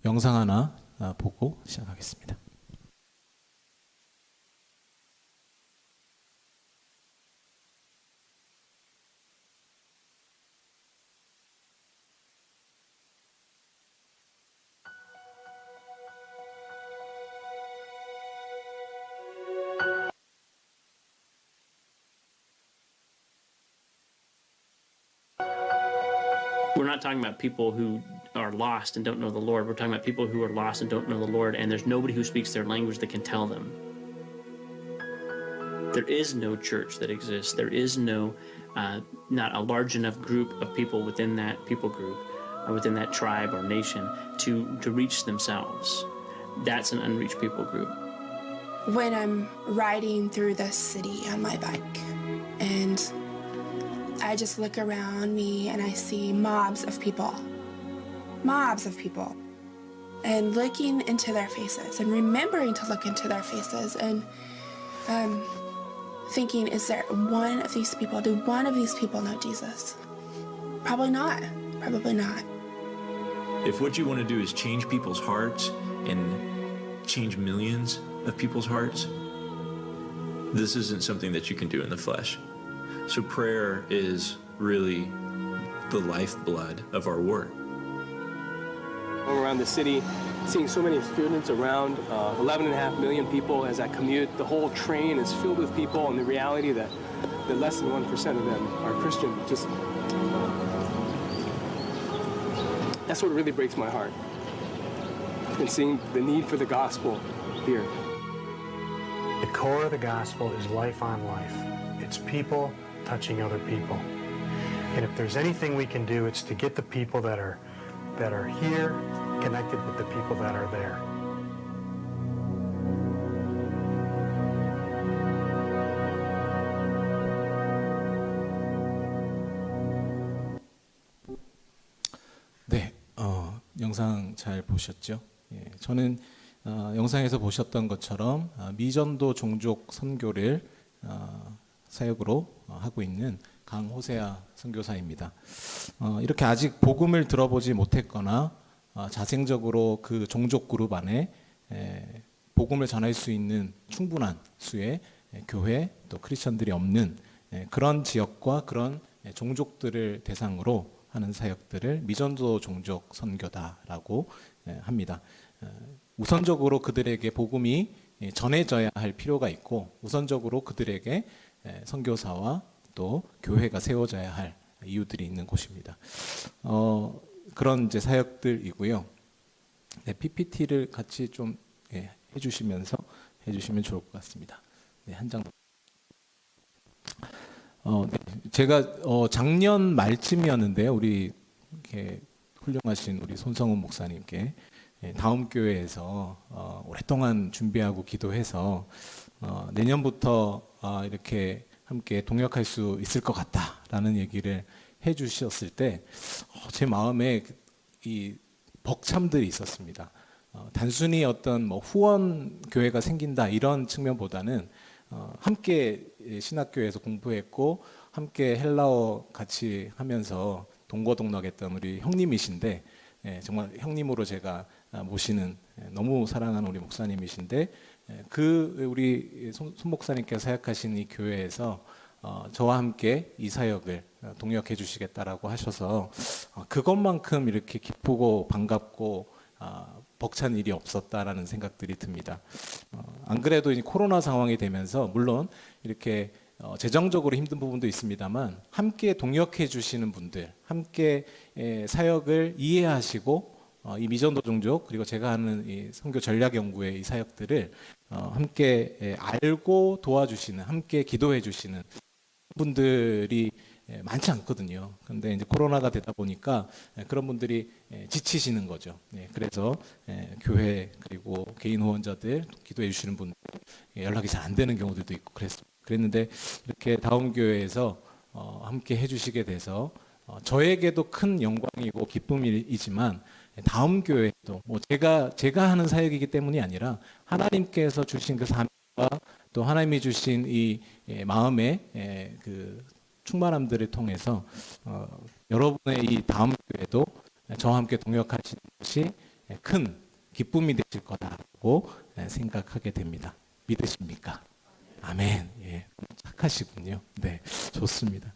영상 하나 보고 시작하겠습니다. We're not talking about people who are lost and don't know the Lord. We're talking about people who are lost and don't know the Lord, and there's nobody who speaks their language that can tell them. There is no church that exists. There is no, not a large enough group of people within that people group, within that tribe or nation to reach themselves. That's an unreached people group. When I'm riding through the city on my bike and I just look around me and I see mobs of people, and looking into their faces and remembering to look into their faces and thinking, is there one of these people, do one of these people know Jesus? Probably not. If what you want to do is change people's hearts and change millions of people's hearts, this isn't something that you can do in the flesh. So prayer is really the lifeblood of our work. Around the city, seeing so many students around, 11.5 million people as I commute. The whole train is filled with people, and the reality that less than 1% of them are Christian. Just that's what really breaks my heart. And seeing the need for the gospel here. The core of the gospel is life on life. It's people touching other people. And if there's anything we can do, it's to get the people that are here connected with the people that are there. 네, 영상 잘 보셨죠? 예, 저는 영상에서 보셨던 것처럼 미전도 종족 선교를 사역으로 하고 있는 강호세아 선교사입니다. 이렇게 아직 복음을 들어보지 못했거나 자생적으로 그 종족 그룹 안에 복음을 전할 수 있는 충분한 수의 교회 또 크리스천들이 없는 그런 지역과 그런 종족들을 대상으로 하는 사역들을 미전도 종족 선교다라고 합니다. 우선적으로 그들에게 복음이 전해져야 할 필요가 있고 우선적으로 그들에게 선교사와 또 교회가 세워져야 할 이유들이 있는 곳입니다. 그런 이제 사역들이고요. 네, PPT를 같이 좀 해주시면 좋을 것 같습니다. 네, 한 장. 네, 제가 작년 말쯤이었는데요. 우리 이렇게 훌륭하신 우리 손성훈 목사님께 다음 교회에서 오랫동안 준비하고 기도해서 내년부터 이렇게 함께 동역할 수 있을 것 같다라는 얘기를 해주셨을 때 제 마음에 이 벅참들이 있었습니다. 단순히 어떤 뭐 후원 교회가 생긴다 이런 측면보다는 함께 신학교에서 공부했고 함께 헬라어 같이 하면서 동거동락했던 우리 형님이신데 정말 형님으로 제가 모시는 너무 사랑하는 우리 목사님이신데 그 우리 손 목사님께서 사역하신 이 교회에서 저와 함께 이 사역을 동역해 주시겠다라고 하셔서 그것만큼 이렇게 기쁘고 반갑고 벅찬 일이 없었다라는 생각들이 듭니다. 안 그래도 이제 코로나 상황이 되면서 물론 이렇게 재정적으로 힘든 부분도 있습니다만 함께 동역해 주시는 분들, 함께 사역을 이해하시고 이 미전도 종족 그리고 제가 하는 이 선교 전략 연구의 이 사역들을 함께 알고 도와주시는, 함께 기도해 주시는 분들이 많지 않거든요. 근데 이제 코로나가 되다 보니까 그런 분들이 지치시는 거죠. 그래서 교회 그리고 개인 후원자들 기도해 주시는 분들 연락이 잘 안 되는 경우들도 있고 그랬는데 이렇게 다음 교회에서 함께 해주시게 돼서 저에게도 큰 영광이고 기쁨이지만 다음 교회도 뭐 제가 하는 사역이기 때문이 아니라 하나님께서 주신 그 사명과 또 하나님이 주신 이 마음의 그 충만함들을 통해서 여러분의 이 다음 교회도 저와 함께 동역하시는 것이 큰 기쁨이 되실 거다라고 생각하게 됩니다. 믿으십니까? 아멘. 예, 착하시군요. 네, 좋습니다.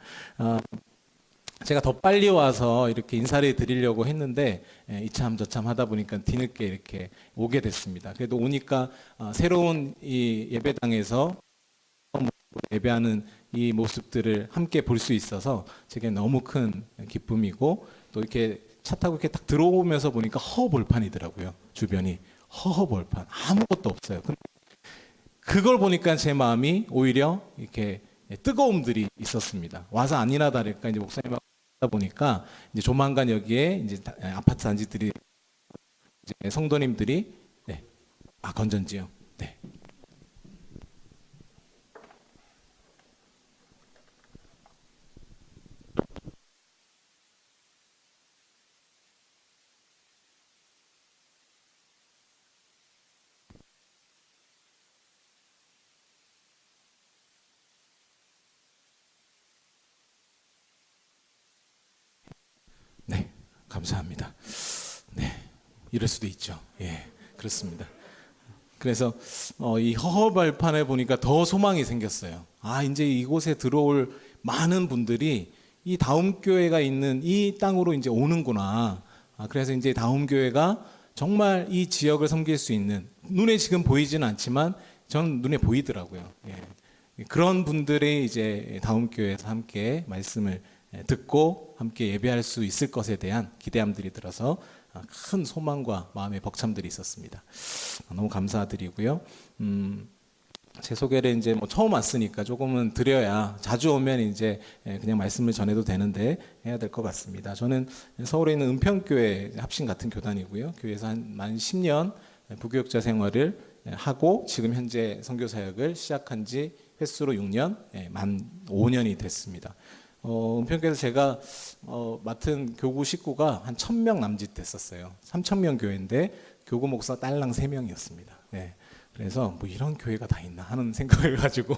제가 더 빨리 와서 이렇게 인사를 드리려고 했는데 이참 저참 하다 보니까 뒤늦게 이렇게 오게 됐습니다. 그래도 오니까 새로운 이 예배당에서 예배하는 이 모습들을 함께 볼 수 있어서 제게 너무 큰 기쁨이고, 또 이렇게 차 타고 이렇게 딱 들어오면서 보니까 허허벌판이더라고요. 주변이 허허벌판, 아무것도 없어요. 근데 그걸 보니까 제 마음이 오히려 이렇게 뜨거움들이 있었습니다. 와서 아니나 다를까 이제 목사님하고 하다 보니까 이제 조만간 여기에 이제 아파트 단지들이 이제 성도님들이 건전지요. 네. 네, 감사합니다. 네, 이럴 수도 있죠. 예, 그렇습니다. 그래서 이 허허벌판에 보니까 더 소망이 생겼어요. 이제 이곳에 들어올 많은 분들이 이 다음 교회가 있는 이 땅으로 이제 오는구나. 그래서 이제 다음 교회가 정말 이 지역을 섬길 수 있는, 눈에 지금 보이지는 않지만 저는 눈에 보이더라고요. 예. 그런 분들이 이제 다음 교회에서 함께 말씀을 듣고 함께 예배할 수 있을 것에 대한 기대함들이 들어서 큰 소망과 마음의 벅참들이 있었습니다. 너무 감사드리고요. 제 소개를 이제 뭐 처음 왔으니까 조금은 드려야, 자주 오면 이제 그냥 말씀을 전해도 되는데 해야 될 것 같습니다. 저는 서울에 있는 은평교회 합신 같은 교단이고요. 교회에서 만 10년 부교육자 생활을 하고 지금 현재 선교 사역을 시작한 지 횟수로 6년, 만 5년이 됐습니다. 은평교회에서 제가 맡은 교구 식구가 한 1000명 남짓 됐었어요. 3000명 교회인데 교구 목사 딸랑 3명이었습니다. 네. 그래서 뭐 이런 교회가 다 있나 하는 생각을 가지고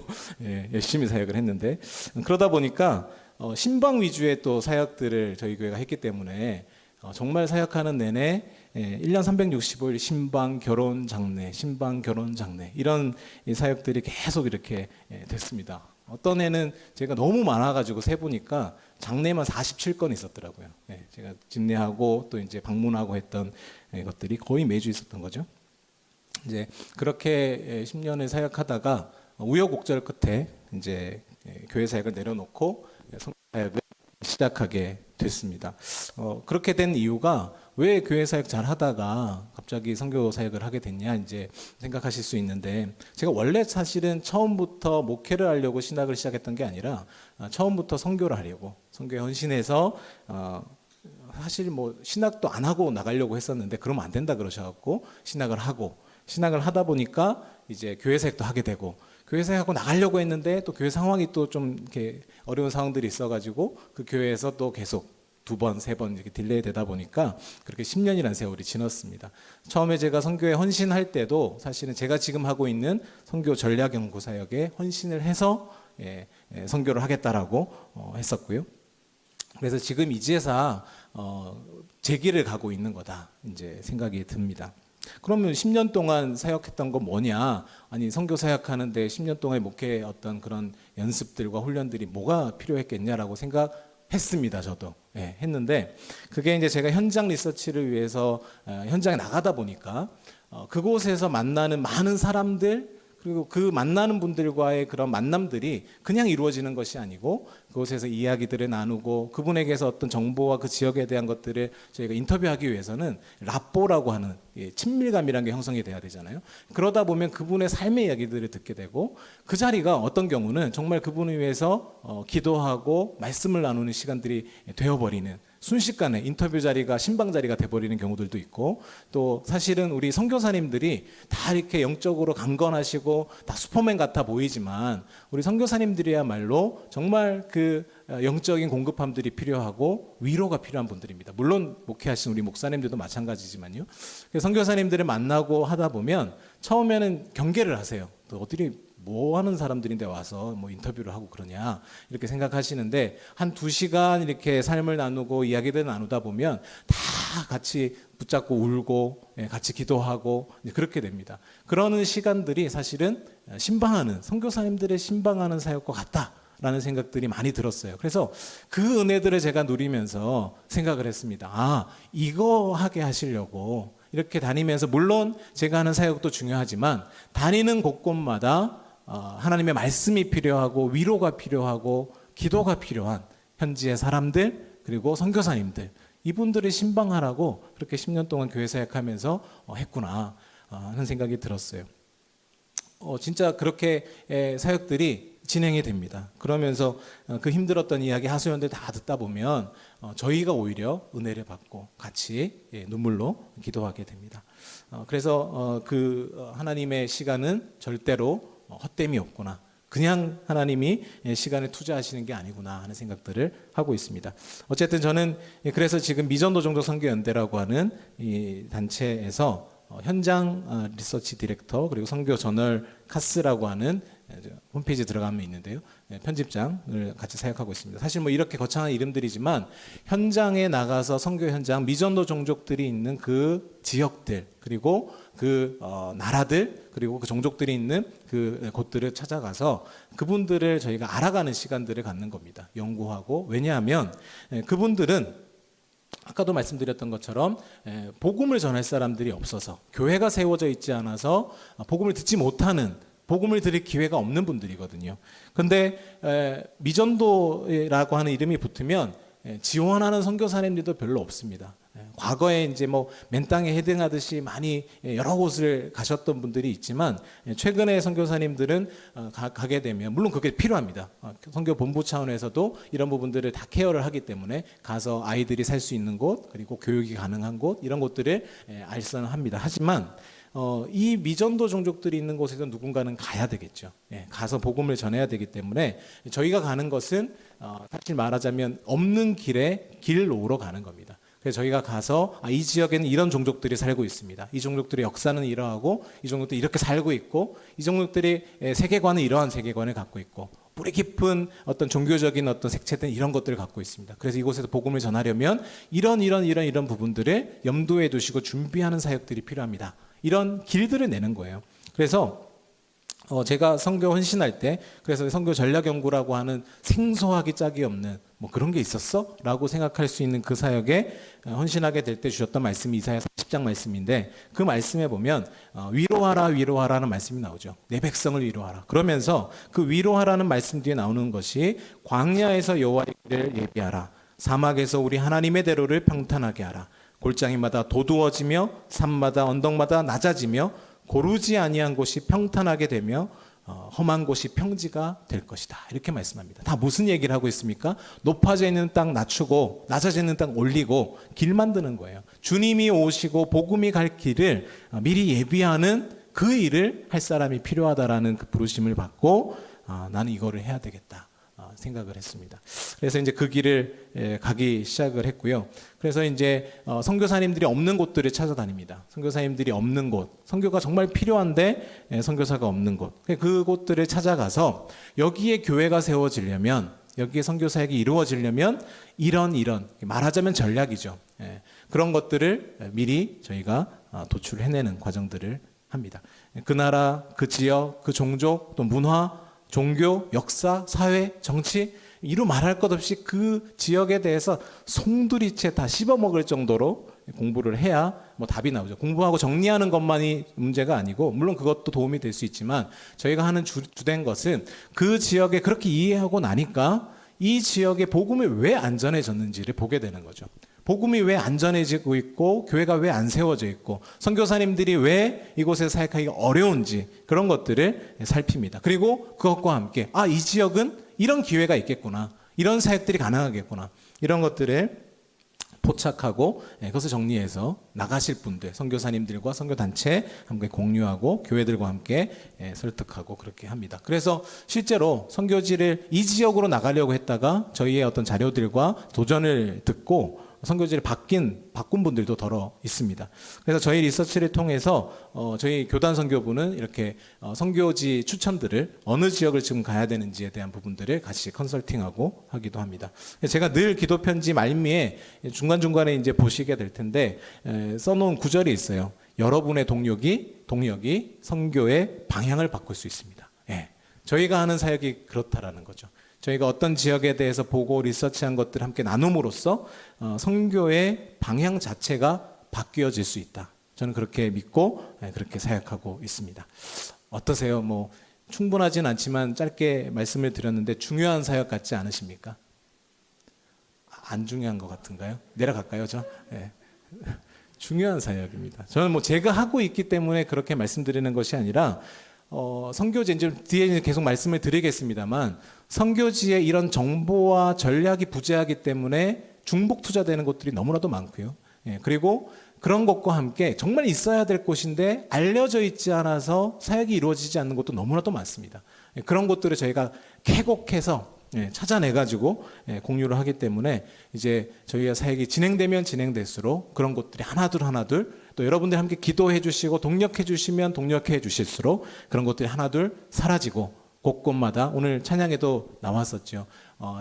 열심히 사역을 했는데, 그러다 보니까 신방 위주의 또 사역들을 저희 교회가 했기 때문에 정말 사역하는 내내 1년 365일 신방 결혼 장례, 신방 결혼 장례, 이런 사역들이 계속 이렇게 됐습니다. 어떤 해는 제가 너무 많아가지고 세보니까 장례만 47건 있었더라고요. 제가 집례하고 또 이제 방문하고 했던 것들이 거의 매주 있었던 거죠. 이제 그렇게 10년을 사역하다가 우여곡절 끝에 이제 교회 사역을 내려놓고 선교 사역을 시작하게 됐습니다. 그렇게 된 이유가, 왜 교회 사역 잘 하다가 갑자기 선교 사역을 하게 됐냐 이제 생각하실 수 있는데, 제가 원래 사실은 처음부터 목회를 하려고 신학을 시작했던 게 아니라 처음부터 선교를 하려고, 선교에 헌신해서 사실 뭐 신학도 안 하고 나가려고 했었는데 그러면 안 된다 그러셔갖고 신학을 하다 보니까 이제 교회 사역도 하게 되고, 교회 사역하고 나가려고 했는데 또 교회 상황이 또 좀 이렇게 어려운 상황들이 있어가지고 그 교회에서 또 계속 2번, 3번 이렇게 딜레이 되다 보니까 그렇게 10년이라는 세월이 지났습니다. 처음에 제가 선교에 헌신할 때도 사실은 제가 지금 하고 있는 선교 전략연구 사역에 헌신을 해서 선교를 하겠다라고 했었고요. 그래서 지금 이제서 제 길을 가고 있는 거다 이제 생각이 듭니다. 그러면 10년 동안 사역했던 건 뭐냐? 아니, 선교 사역하는데 10년 동안 목회의 어떤 그런 연습들과 훈련들이 뭐가 필요했겠냐라고 생각했습니다. 저도 했는데, 그게 이제 제가 현장 리서치를 위해서 현장에 나가다 보니까 그곳에서 만나는 많은 사람들, 그리고 그 만나는 분들과의 그런 만남들이 그냥 이루어지는 것이 아니고 그곳에서 이야기들을 나누고 그분에게서 어떤 정보와 그 지역에 대한 것들을 저희가 인터뷰하기 위해서는 라뽀라고 하는 친밀감이라는 게 형성이 돼야 되잖아요. 그러다 보면 그분의 삶의 이야기들을 듣게 되고, 그 자리가 어떤 경우는 정말 그분을 위해서 기도하고 말씀을 나누는 시간들이 되어버리는, 순식간에 인터뷰 자리가 신방 자리가 돼버리는 경우들도 있고, 또 사실은 우리 선교사님들이 다 이렇게 영적으로 강건하시고 다 슈퍼맨 같아 보이지만 우리 선교사님들이야말로 정말 그 영적인 공급함들이 필요하고 위로가 필요한 분들입니다. 물론 목회하신 우리 목사님들도 마찬가지지만요. 선교사님들을 만나고 하다 보면 처음에는 경계를 하세요. 또 어디 뭐 하는 사람들인데 와서 뭐 인터뷰를 하고 그러냐 이렇게 생각하시는데 한 2시간 이렇게 삶을 나누고 이야기를 나누다 보면 다 같이 붙잡고 울고 같이 기도하고 그렇게 됩니다. 그러는 시간들이 사실은 신방하는 선교사님들의 신방하는 사역과 같다라는 생각들이 많이 들었어요. 그래서 그 은혜들을 제가 누리면서 생각을 했습니다. 아, 이거 하게 하시려고 이렇게 다니면서 물론 제가 하는 사역도 중요하지만 다니는 곳곳마다 하나님의 말씀이 필요하고 위로가 필요하고 기도가 필요한 현지의 사람들 그리고 선교사님들 이분들을 신방하라고 그렇게 10년 동안 교회 사역하면서 했구나 하는 생각이 들었어요. 진짜 그렇게 사역들이 진행이 됩니다. 그러면서 그 힘들었던 이야기 하소연들 다 듣다 보면 저희가 오히려 은혜를 받고 같이 눈물로 기도하게 됩니다. 그래서 그 하나님의 시간은 절대로 헛됨이 없구나. 그냥 하나님이 시간을 투자하시는 게 아니구나 하는 생각들을 하고 있습니다. 어쨌든 저는 그래서 지금 미전도 종족 선교연대라고 하는 이 단체에서 현장 리서치 디렉터 그리고 선교 저널 카스라고 하는 홈페이지 들어가면 있는데요. 편집장을 같이 사역하고 있습니다. 사실 뭐 이렇게 거창한 이름들이지만 현장에 나가서 선교 현장 미전도 종족들이 있는 그 지역들 그리고 그 나라들 그리고 그 종족들이 있는 그 곳들을 찾아가서 그분들을 저희가 알아가는 시간들을 갖는 겁니다. 연구하고 왜냐하면 그분들은 아까도 말씀드렸던 것처럼 복음을 전할 사람들이 없어서 교회가 세워져 있지 않아서 복음을 듣지 못하는 복음을 들을 기회가 없는 분들이거든요. 그런데 미전도라고 하는 이름이 붙으면 지원하는 선교사님들도 별로 없습니다. 과거에 이제 뭐 맨땅에 헤딩하듯이 많이 여러 곳을 가셨던 분들이 있지만 최근에 선교사님들은 가게 되면 물론 그게 필요합니다. 선교 본부 차원에서도 이런 부분들을 다 케어를 하기 때문에 가서 아이들이 살 수 있는 곳 그리고 교육이 가능한 곳 이런 곳들을 알선합니다. 하지만 이 미전도 종족들이 있는 곳에서 누군가는 가야 되겠죠. 가서 복음을 전해야 되기 때문에 저희가 가는 것은 사실 말하자면 없는 길에 길 놓으러 가는 겁니다. 그래서 저희가 가서 이 지역에는 이런 종족들이 살고 있습니다. 이 종족들의 역사는 이러하고 이 종족들이 이렇게 살고 있고 이 종족들이 세계관은 이러한 세계관을 갖고 있고 뿌리 깊은 어떤 종교적인 어떤 색채든 이런 것들을 갖고 있습니다. 그래서 이곳에서 복음을 전하려면 이런 부분들을 염두에 두시고 준비하는 사역들이 필요합니다. 이런 길들을 내는 거예요. 그래서 제가 선교 헌신할 때 그래서 선교 전략 연구라고 하는 생소하기 짝이 없는 뭐 그런 게 있었어? 라고 생각할 수 있는 그 사역에 헌신하게 될 때 주셨던 말씀이 이사야 30장 말씀인데 그 말씀에 보면 위로하라는 말씀이 나오죠. 내 백성을 위로하라. 그러면서 그 위로하라는 말씀 뒤에 나오는 것이 광야에서 여호와의 길을 예비하라. 사막에서 우리 하나님의 대로를 평탄하게 하라. 골짜기마다 도두어지며 산마다 언덕마다 낮아지며 고르지 아니한 곳이 평탄하게 되며 험한 곳이 평지가 될 것이다. 이렇게 말씀합니다. 다 무슨 얘기를 하고 있습니까? 높아져 있는 땅 낮추고 낮아져 있는 땅 올리고 길 만드는 거예요. 주님이 오시고 복음이 갈 길을 미리 예비하는 그 일을 할 사람이 필요하다라는 그 부르심을 받고 나는 이거를 해야 되겠다. 생각을 했습니다. 그래서 이제 그 길을 가기 시작을 했고요. 그래서 이제 선교사님들이 없는 곳들을 찾아다닙니다. 선교사님들이 없는 곳, 선교가 정말 필요한데 선교사가 없는 곳, 그곳들을 찾아가서 여기에 교회가 세워지려면, 여기에 선교사역이 이루어지려면 이런 말하자면 전략이죠. 그런 것들을 미리 저희가 도출해내는 과정들을 합니다. 그 나라, 그 지역, 그 종족, 또 문화, 종교, 역사, 사회, 정치 이루 말할 것 없이 그 지역에 대해서 송두리째 다 씹어먹을 정도로 공부를 해야 뭐 답이 나오죠. 공부하고 정리하는 것만이 문제가 아니고 물론 그것도 도움이 될 수 있지만 저희가 하는 주된 것은 그 지역에 그렇게 이해하고 나니까 이 지역의 복음이 왜 안전해졌는지를 보게 되는 거죠. 복음이 왜 안전해지고 있고 교회가 왜 안 세워져 있고 선교사님들이 왜 이곳에 사역하기가 어려운지 그런 것들을 살핍니다. 그리고 그것과 함께 이 지역은 이런 기회가 있겠구나. 이런 사역들이 가능하겠구나. 이런 것들을 포착하고 그것을 정리해서 나가실 분들, 선교사님들과 선교단체 함께 공유하고 교회들과 함께 설득하고 그렇게 합니다. 그래서 실제로 선교지를 이 지역으로 나가려고 했다가 저희의 어떤 자료들과 도전을 듣고 선교지를 바꾼 분들도 더러 있습니다. 그래서 저희 리서치를 통해서 저희 교단 선교부는 이렇게 선교지 추천들을 어느 지역을 지금 가야 되는지에 대한 부분들을 같이 컨설팅하고 하기도 합니다. 제가 늘 기도 편지 말미에 중간중간에 이제 보시게 될 텐데 써놓은 구절이 있어요. 여러분의 동력이 선교의 방향을 바꿀 수 있습니다. 예. 저희가 하는 사역이 그렇다라는 거죠. 저희가 어떤 지역에 대해서 보고 리서치한 것들을 함께 나눔으로써 선교의 방향 자체가 바뀌어질 수 있다. 저는 그렇게 믿고 그렇게 사역하고 있습니다. 어떠세요? 뭐 충분하진 않지만 짧게 말씀을 드렸는데 중요한 사역 같지 않으십니까? 안 중요한 것 같은가요? 내려갈까요, 저? 네. 중요한 사역입니다. 저는 뭐 제가 하고 있기 때문에 그렇게 말씀드리는 것이 아니라 선교지 이제 뒤에 계속 말씀을 드리겠습니다만 선교지에 이런 정보와 전략이 부재하기 때문에 중복 투자되는 것들이 너무나도 많고요. 예, 그리고 그런 것과 함께 정말 있어야 될 곳인데 알려져 있지 않아서 사역이 이루어지지 않는 것도 너무나도 많습니다. 예, 그런 것들을 저희가 캐곡해서 찾아내가지고 공유를 하기 때문에 이제 저희가 사역이 진행되면 진행될수록 그런 것들이 하나둘 또 여러분들이 함께 기도해 주시고 동력해 주시면 동력해 주실수록 그런 것들이 하나둘 사라지고 곳곳마다 오늘 찬양에도 나왔었죠.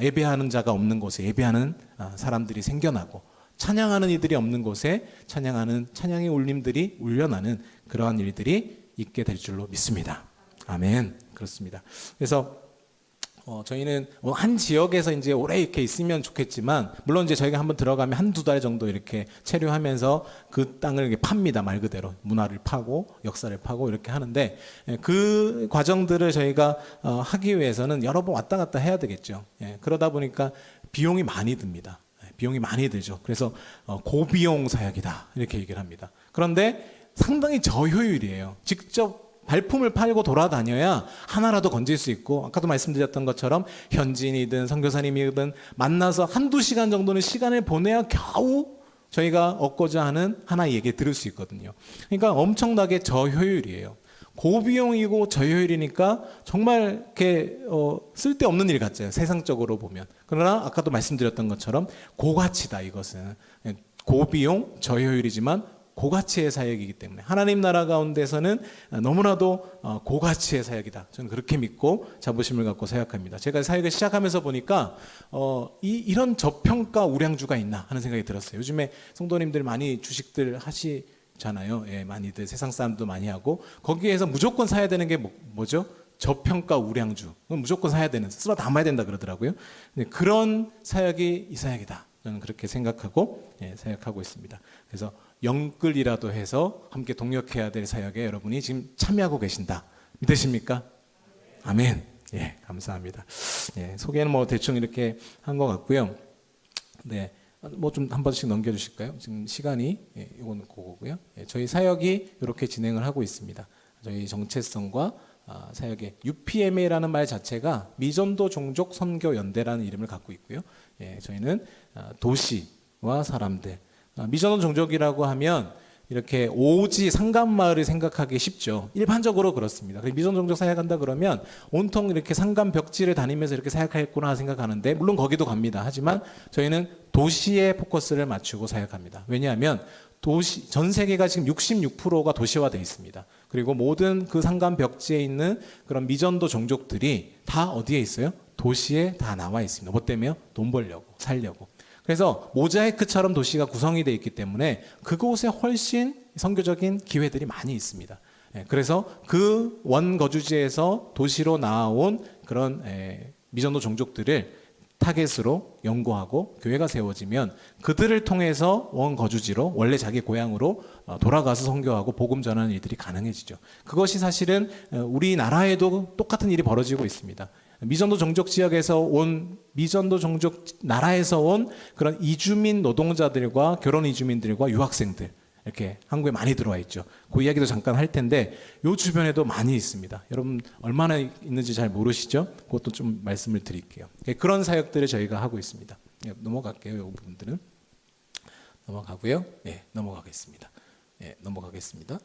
예배하는 자가 없는 곳에 예배하는 사람들이 생겨나고 찬양하는 이들이 없는 곳에 찬양의 울림들이 울려나는 그러한 일들이 있게 될 줄로 믿습니다. 아멘. 그렇습니다. 그래서 저희는 한 지역에서 이제 오래 이렇게 있으면 좋겠지만, 물론 이제 저희가 한번 들어가면 한두 달 정도 이렇게 체류하면서 그 땅을 이렇게 팝니다. 말 그대로. 문화를 파고, 역사를 파고 이렇게 하는데, 그 과정들을 저희가 하기 위해서는 여러 번 왔다 갔다 해야 되겠죠. 그러다 보니까 비용이 많이 듭니다. 비용이 많이 들죠. 그래서 고비용 사역이다. 이렇게 얘기를 합니다. 그런데 상당히 저효율이에요. 직접 발품을 팔고 돌아다녀야 하나라도 건질 수 있고, 아까도 말씀드렸던 것처럼 현지인이든 선교사님이든 만나서 한두 시간 정도는 시간을 보내야 겨우 저희가 얻고자 하는 하나의 얘기 들을 수 있거든요. 그러니까 엄청나게 저효율이에요. 고비용이고 저효율이니까 정말 이렇게 쓸데없는 일 같죠. 세상적으로 보면. 그러나 아까도 말씀드렸던 것처럼 고가치다. 이것은 고비용 저효율이지만 고가치의 사역이기 때문에 하나님 나라 가운데서는 너무나도 고가치의 사역이다. 저는 그렇게 믿고 자부심을 갖고 사역합니다. 제가 사역을 시작하면서 보니까 이런 저평가 우량주가 있나 하는 생각이 들었어요. 요즘에 성도님들 많이 주식들 하시잖아요. 예, 많이들 세상 사람도 많이 하고 거기에서 무조건 사야 되는 게 뭐죠? 저평가 우량주. 무조건 사야 되는, 쓸어 담아야 된다 그러더라고요. 그런 사역이 이 사역이다. 저는 그렇게 생각하고 사역하고 있습니다. 그래서 영끌이라도 해서 함께 동력해야 될 사역에 여러분이 지금 참여하고 계신다. 믿으십니까? 아멘. 예, 감사합니다. 예, 소개는 뭐 대충 이렇게 한 것 같고요. 네, 뭐 좀 한 번씩 넘겨주실까요? 지금 시간이 이건 그거고요. 예, 저희 사역이 이렇게 진행을 하고 있습니다. 저희 정체성과 사역의 UPMA라는 말 자체가 미전도 종족 선교 연대라는 이름을 갖고 있고요. 예, 저희는 도시와 사람들, 미전도 종족이라고 하면 이렇게 오지 상간마을을 생각하기 쉽죠. 일반적으로 그렇습니다. 미전도 종족 사역한다 그러면 온통 이렇게 상간 벽지를 다니면서 이렇게 사역하겠구나 생각하는데, 물론 거기도 갑니다. 하지만 저희는 도시에 포커스를 맞추고 사역합니다. 왜냐하면 전 세계가 지금 66%가 도시화되어 있습니다. 그리고 모든 그 상간 벽지에 있는 그런 미전도 종족들이 다 어디에 있어요? 도시에 다 나와 있습니다. 뭐 때문에요? 돈 벌려고, 살려고. 그래서 모자이크처럼 도시가 구성이 되어 있기 때문에 그곳에 훨씬 선교적인 기회들이 많이 있습니다. 그래서 그 원거주지에서 도시로 나온 그런 미전도 종족들을 타겟으로 연구하고 교회가 세워지면 그들을 통해서 원거주지로 원래 자기 고향으로 돌아가서 선교하고 복음 전하는 일들이 가능해지죠. 그것이 사실은 우리나라에도 똑같은 일이 벌어지고 있습니다. 미전도 종족 지역에서 온, 미전도 종족 나라에서 온 그런 이주민 노동자들과 결혼 이주민들과 유학생들, 이렇게 한국에 많이 들어와 있죠. 그 이야기도 잠깐 할 텐데 요 주변에도 많이 있습니다. 여러분 얼마나 있는지 잘 모르시죠? 그것도 좀 말씀을 드릴게요. 그런 사역들을 저희가 하고 있습니다. 넘어갈게요. 이 부분들은 넘어가고요. 네, 넘어가겠습니다. 네, 넘어가겠습니다.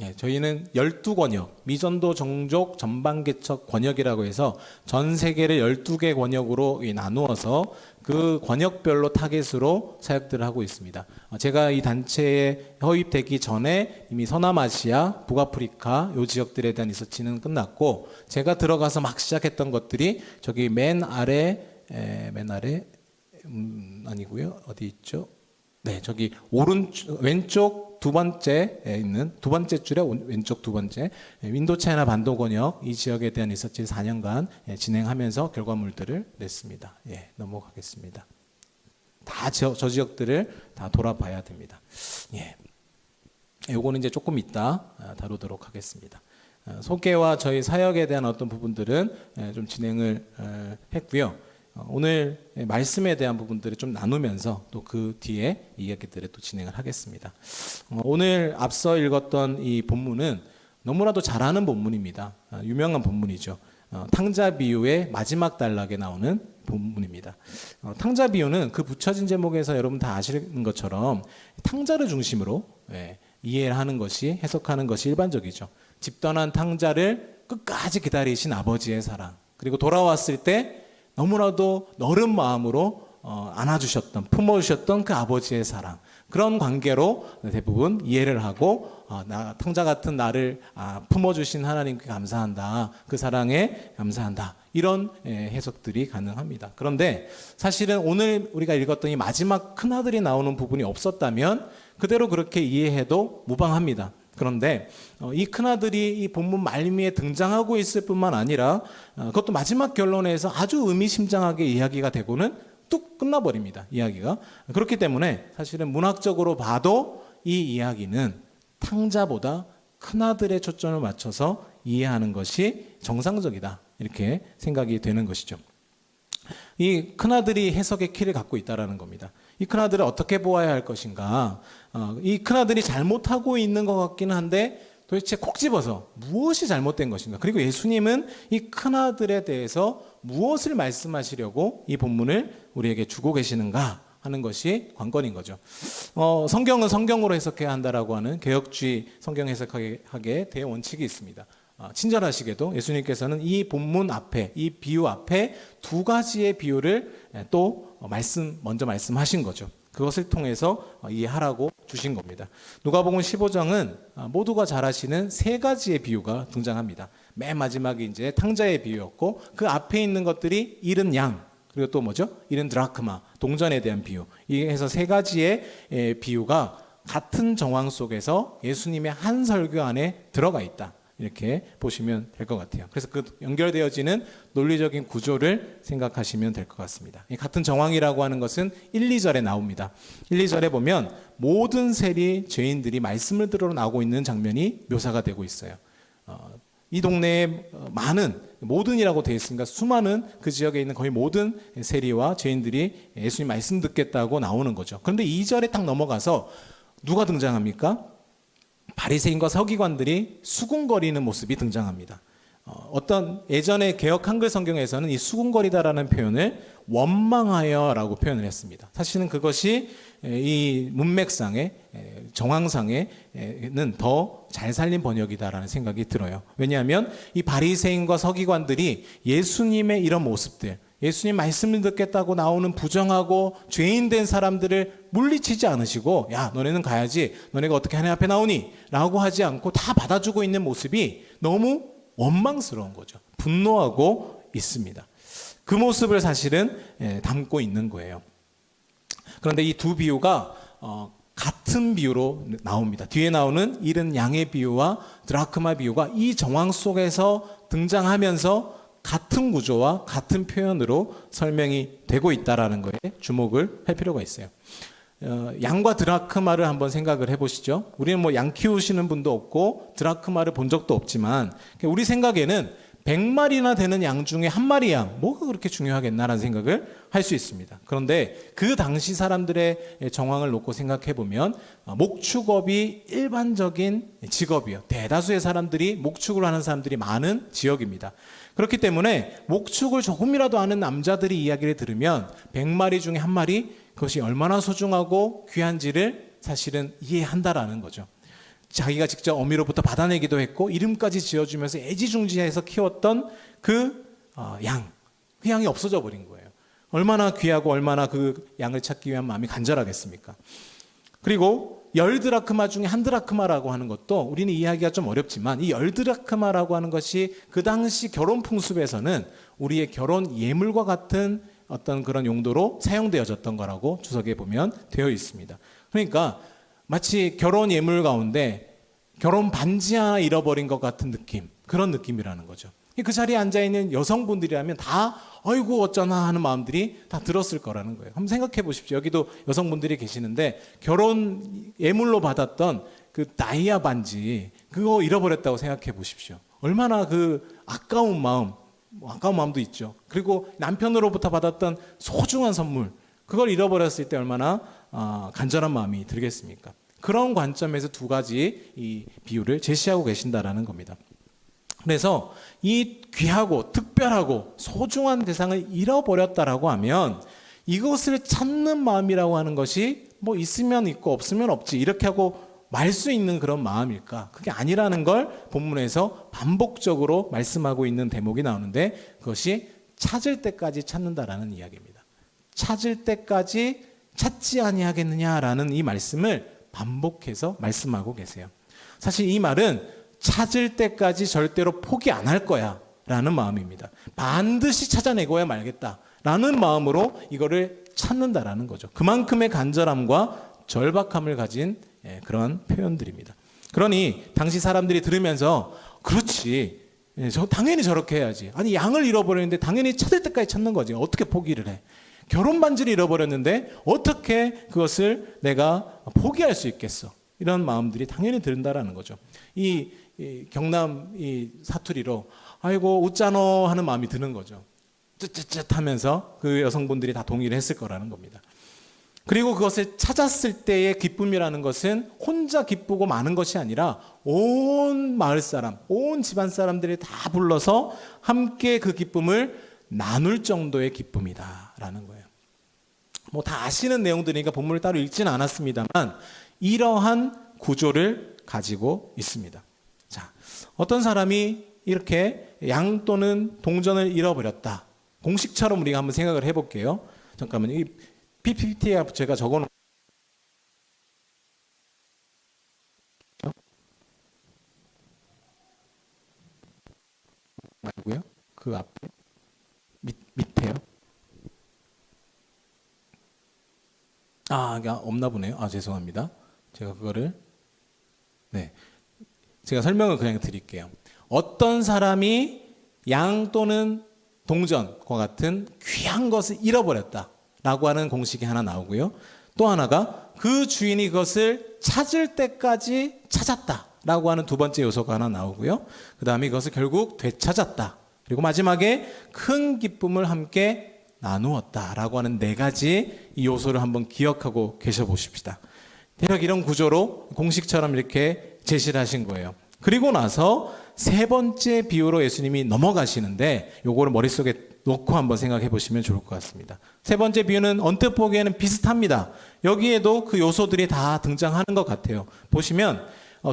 예, 저희는 12권역, 미전도 종족 전반개척 권역이라고 해서 전 세계를 12개 권역으로 나누어서 그 권역별로 타겟으로 사역들을 하고 있습니다. 제가 이 단체에 허입되기 전에 이미 서남아시아, 북아프리카 요 지역들에 대한 리서치는 끝났고, 제가 들어가서 막 시작했던 것들이 저기 맨 아래 아니고요. 어디 있죠? 네, 저기 왼쪽 두 번째에 있는 두 번째 줄에 왼쪽 두 번째 인도차이나 반도 권역 이 지역에 대한 리서치를 4년간 진행하면서 결과물들을 냈습니다. 예, 넘어가겠습니다. 다 저 지역들을 다 돌아봐야 됩니다. 예, 요거는 이제 조금 이따 다루도록 하겠습니다. 소개와 저희 사역에 대한 어떤 부분들은 좀 진행을 했고요. 오늘 말씀에 대한 부분들을 좀 나누면서 또 그 뒤에 이야기들을 또 진행을 하겠습니다. 오늘 앞서 읽었던 이 본문은 너무나도 잘 아는 본문입니다. 유명한 본문이죠. 탕자 비유의 마지막 단락에 나오는 본문입니다. 탕자 비유는 그 붙여진 제목에서 여러분 다 아시는 것처럼 탕자를 중심으로 이해를 하는 것이, 해석하는 것이 일반적이죠. 집 떠난 탕자를 끝까지 기다리신 아버지의 사랑, 그리고 돌아왔을 때 너무나도 너른 마음으로 안아주셨던, 품어주셨던 그 아버지의 사랑, 그런 관계로 대부분 이해를 하고 탕자 같은 나를 품어주신 하나님께 감사한다, 그 사랑에 감사한다, 이런 해석들이 가능합니다. 그런데 사실은 오늘 우리가 읽었던 이 마지막 큰아들이 나오는 부분이 없었다면 그대로 그렇게 이해해도 무방합니다. 그런데 이 큰아들이 이 본문 말미에 등장하고 있을 뿐만 아니라 그것도 마지막 결론에서 아주 의미심장하게 이야기가 되고는 뚝 끝나버립니다. 이야기가. 그렇기 때문에 사실은 문학적으로 봐도 이 이야기는 탕자보다 큰아들의 초점을 맞춰서 이해하는 것이 정상적이다, 이렇게 생각이 되는 것이죠. 이 큰아들이 해석의 키를 갖고 있다는 겁니다. 이 큰아들을 어떻게 보아야 할 것인가. 이 큰아들이 잘못하고 있는 것 같기는 한데 도대체 콕 집어서 무엇이 잘못된 것인가. 그리고 예수님은 이 큰아들에 대해서 무엇을 말씀하시려고 이 본문을 우리에게 주고 계시는가 하는 것이 관건인 거죠. 성경은 성경으로 해석해야 한다라고 하는 개혁주의 성경 해석학의 대원칙이 있습니다. 친절하시게도 예수님께서는 이 본문 앞에, 이 비유 앞에 두 가지의 비유를 또 먼저 말씀하신 거죠. 그것을 통해서 이해하라고 주신 겁니다. 누가복음 15장은 모두가 잘 아시는 세 가지의 비유가 등장합니다. 맨 마지막에 이제 탕자의 비유였고, 그 앞에 있는 것들이 잃은 양, 그리고 또 뭐죠? 잃은 드라크마, 동전에 대한 비유. 이게 해서 세 가지의 비유가 같은 정황 속에서 예수님의 한 설교 안에 들어가 있다, 이렇게 보시면 될 것 같아요. 그래서 그 연결되어지는 논리적인 구조를 생각하시면 될 것 같습니다. 같은 정황이라고 하는 것은 1, 2절에 나옵니다. 1, 2절에 보면 모든 세리 죄인들이 말씀을 들으러 나오고 있는 장면이 묘사가 되고 있어요. 이 동네에 많은, 모든이라고 되어 있으니까 수많은 그 지역에 있는 거의 모든 세리와 죄인들이 예수님 말씀 듣겠다고 나오는 거죠. 그런데 2절에 딱 넘어가서 누가 등장합니까? 바리새인과 서기관들이 수군거리는 모습이 등장합니다. 어떤 예전의 개역 한글 성경에서는 이 수군거리다라는 표현을 원망하여라고 표현을 했습니다. 사실은 그것이 이 문맥상의 정황상에는 더 잘 살린 번역이다라는 생각이 들어요. 왜냐하면 이 바리새인과 서기관들이 예수님의 이런 모습들, 예수님 말씀을 듣겠다고 나오는 부정하고 죄인 된 사람들을 물리치지 않으시고, 야, 너네는 가야지, 너네가 어떻게 하나님 앞에 나오니? 라고 하지 않고 다 받아주고 있는 모습이 너무 원망스러운 거죠. 분노하고 있습니다. 그 모습을 사실은 담고 있는 거예요. 그런데 이 두 비유가 같은 비유로 나옵니다. 뒤에 나오는 잃은 양의 비유와 드라크마 비유가 이 정황 속에서 등장하면서 같은 구조와 같은 표현으로 설명이 되고 있다는 거에 주목을 할 필요가 있어요. 양과 드라크마를 한번 생각을 해보시죠. 우리는 뭐 양 키우시는 분도 없고 드라크마를 본 적도 없지만 우리 생각에는 100마리나 되는 양 중에 한 마리 양, 뭐가 그렇게 중요하겠나라는 생각을 할 수 있습니다. 그런데 그 당시 사람들의 정황을 놓고 생각해 보면 목축업이 일반적인 직업이에요. 대다수의 사람들이 목축을 하는 사람들이 많은 지역입니다. 그렇기 때문에 목축을 조금이라도 아는 남자들이 이야기를 들으면 100마리 중에 한 마리, 그것이 얼마나 소중하고 귀한지를 사실은 이해한다라는 거죠. 자기가 직접 어미로부터 받아내기도 했고 이름까지 지어주면서 애지중지해서 키웠던 그 양이 없어져 버린 거예요. 얼마나 귀하고 얼마나 그 양을 찾기 위한 마음이 간절하겠습니까? 그리고 10드라크마 중에 1드라크마라고 하는 것도 우리는 이해하기가 좀 어렵지만 이 10드라크마라고 하는 것이 그 당시 결혼 풍습에서는 우리의 결혼 예물과 같은 어떤 그런 용도로 사용되어졌던 거라고 주석에 보면 되어 있습니다. 그러니까 마치 결혼 예물 가운데 결혼 반지 하나 잃어버린 것 같은 느낌, 그런 느낌이라는 거죠. 그 자리에 앉아있는 여성분들이라면 다 아이고 어쩌나 하는 마음들이 다 들었을 거라는 거예요. 한번 생각해 보십시오. 여기도 여성분들이 계시는데 결혼 예물로 받았던 그 다이아 반지 그거 잃어버렸다고 생각해 보십시오. 얼마나 그 아까운 마음도 있죠. 그리고 남편으로부터 받았던 소중한 선물 그걸 잃어버렸을 때 얼마나 간절한 마음이 들겠습니까? 그런 관점에서 두 가지 이 비유를 제시하고 계신다라는 겁니다. 그래서 이 귀하고 특별하고 소중한 대상을 잃어버렸다라고 하면 이것을 찾는 마음이라고 하는 것이 뭐 있으면 있고 없으면 없지 이렇게 하고 말 수 있는 그런 마음일까? 그게 아니라는 걸 본문에서 반복적으로 말씀하고 있는 대목이 나오는데 그것이 찾을 때까지 찾는다라는 이야기입니다. 찾을 때까지 찾지 아니하겠느냐라는 이 말씀을 반복해서 말씀하고 계세요. 사실 이 말은 찾을 때까지 절대로 포기 안 할 거야 라는 마음입니다. 반드시 찾아내고야 말겠다 라는 마음으로 이거를 찾는다라는 거죠. 그만큼의 간절함과 절박함을 가진 그런 표현들입니다. 그러니 당시 사람들이 들으면서 그렇지 당연히 저렇게 해야지. 아니 양을 잃어버렸는데 당연히 찾을 때까지 찾는 거지. 어떻게 포기를 해. 결혼 반지를 잃어버렸는데 어떻게 그것을 내가 포기할 수 있겠어. 이런 마음들이 당연히 든다라는 거죠. 이 경남 이 사투리로 아이고 웃자노 하는 마음이 드는 거죠. 쯧쯧쯧 하면서 그 여성분들이 다 동의를 했을 거라는 겁니다. 그리고 그것을 찾았을 때의 기쁨이라는 것은 혼자 기쁘고 많은 것이 아니라 온 마을 사람, 온 집안 사람들이 다 불러서 함께 그 기쁨을 나눌 정도의 기쁨이다라는 거예요. 뭐 다 아시는 내용들이니까 본문을 따로 읽지는 않았습니다만 이러한 구조를 가지고 있습니다. 자, 어떤 사람이 이렇게 양 또는 동전을 잃어버렸다. 공식처럼 우리가 한번 생각을 해볼게요. 잠깐만요. 이 PPT에 제가 적어놓은 말고요. 그 앞에 밑에요. 이게 없나 보네요. 죄송합니다. 제가 그거를 제가 설명을 그냥 드릴게요. 어떤 사람이 양 또는 동전과 같은 귀한 것을 잃어버렸다라고 하는 공식이 하나 나오고요. 또 하나가 그 주인이 그것을 찾을 때까지 찾았다라고 하는 두 번째 요소가 하나 나오고요. 그 다음에 그것을 결국 되찾았다. 그리고 마지막에 큰 기쁨을 함께 나누었다라고 하는 네 가지 이 요소를 한번 기억하고 계셔 보십시다. 대략 이런 구조로 공식처럼 이렇게 제시를 하신 거예요. 그리고 나서 세 번째 비유로 예수님이 넘어가시는데 요거를 머릿속에 놓고 한번 생각해 보시면 좋을 것 같습니다. 세 번째 비유는 언뜻 보기에는 비슷합니다. 여기에도 그 요소들이 다 등장하는 것 같아요. 보시면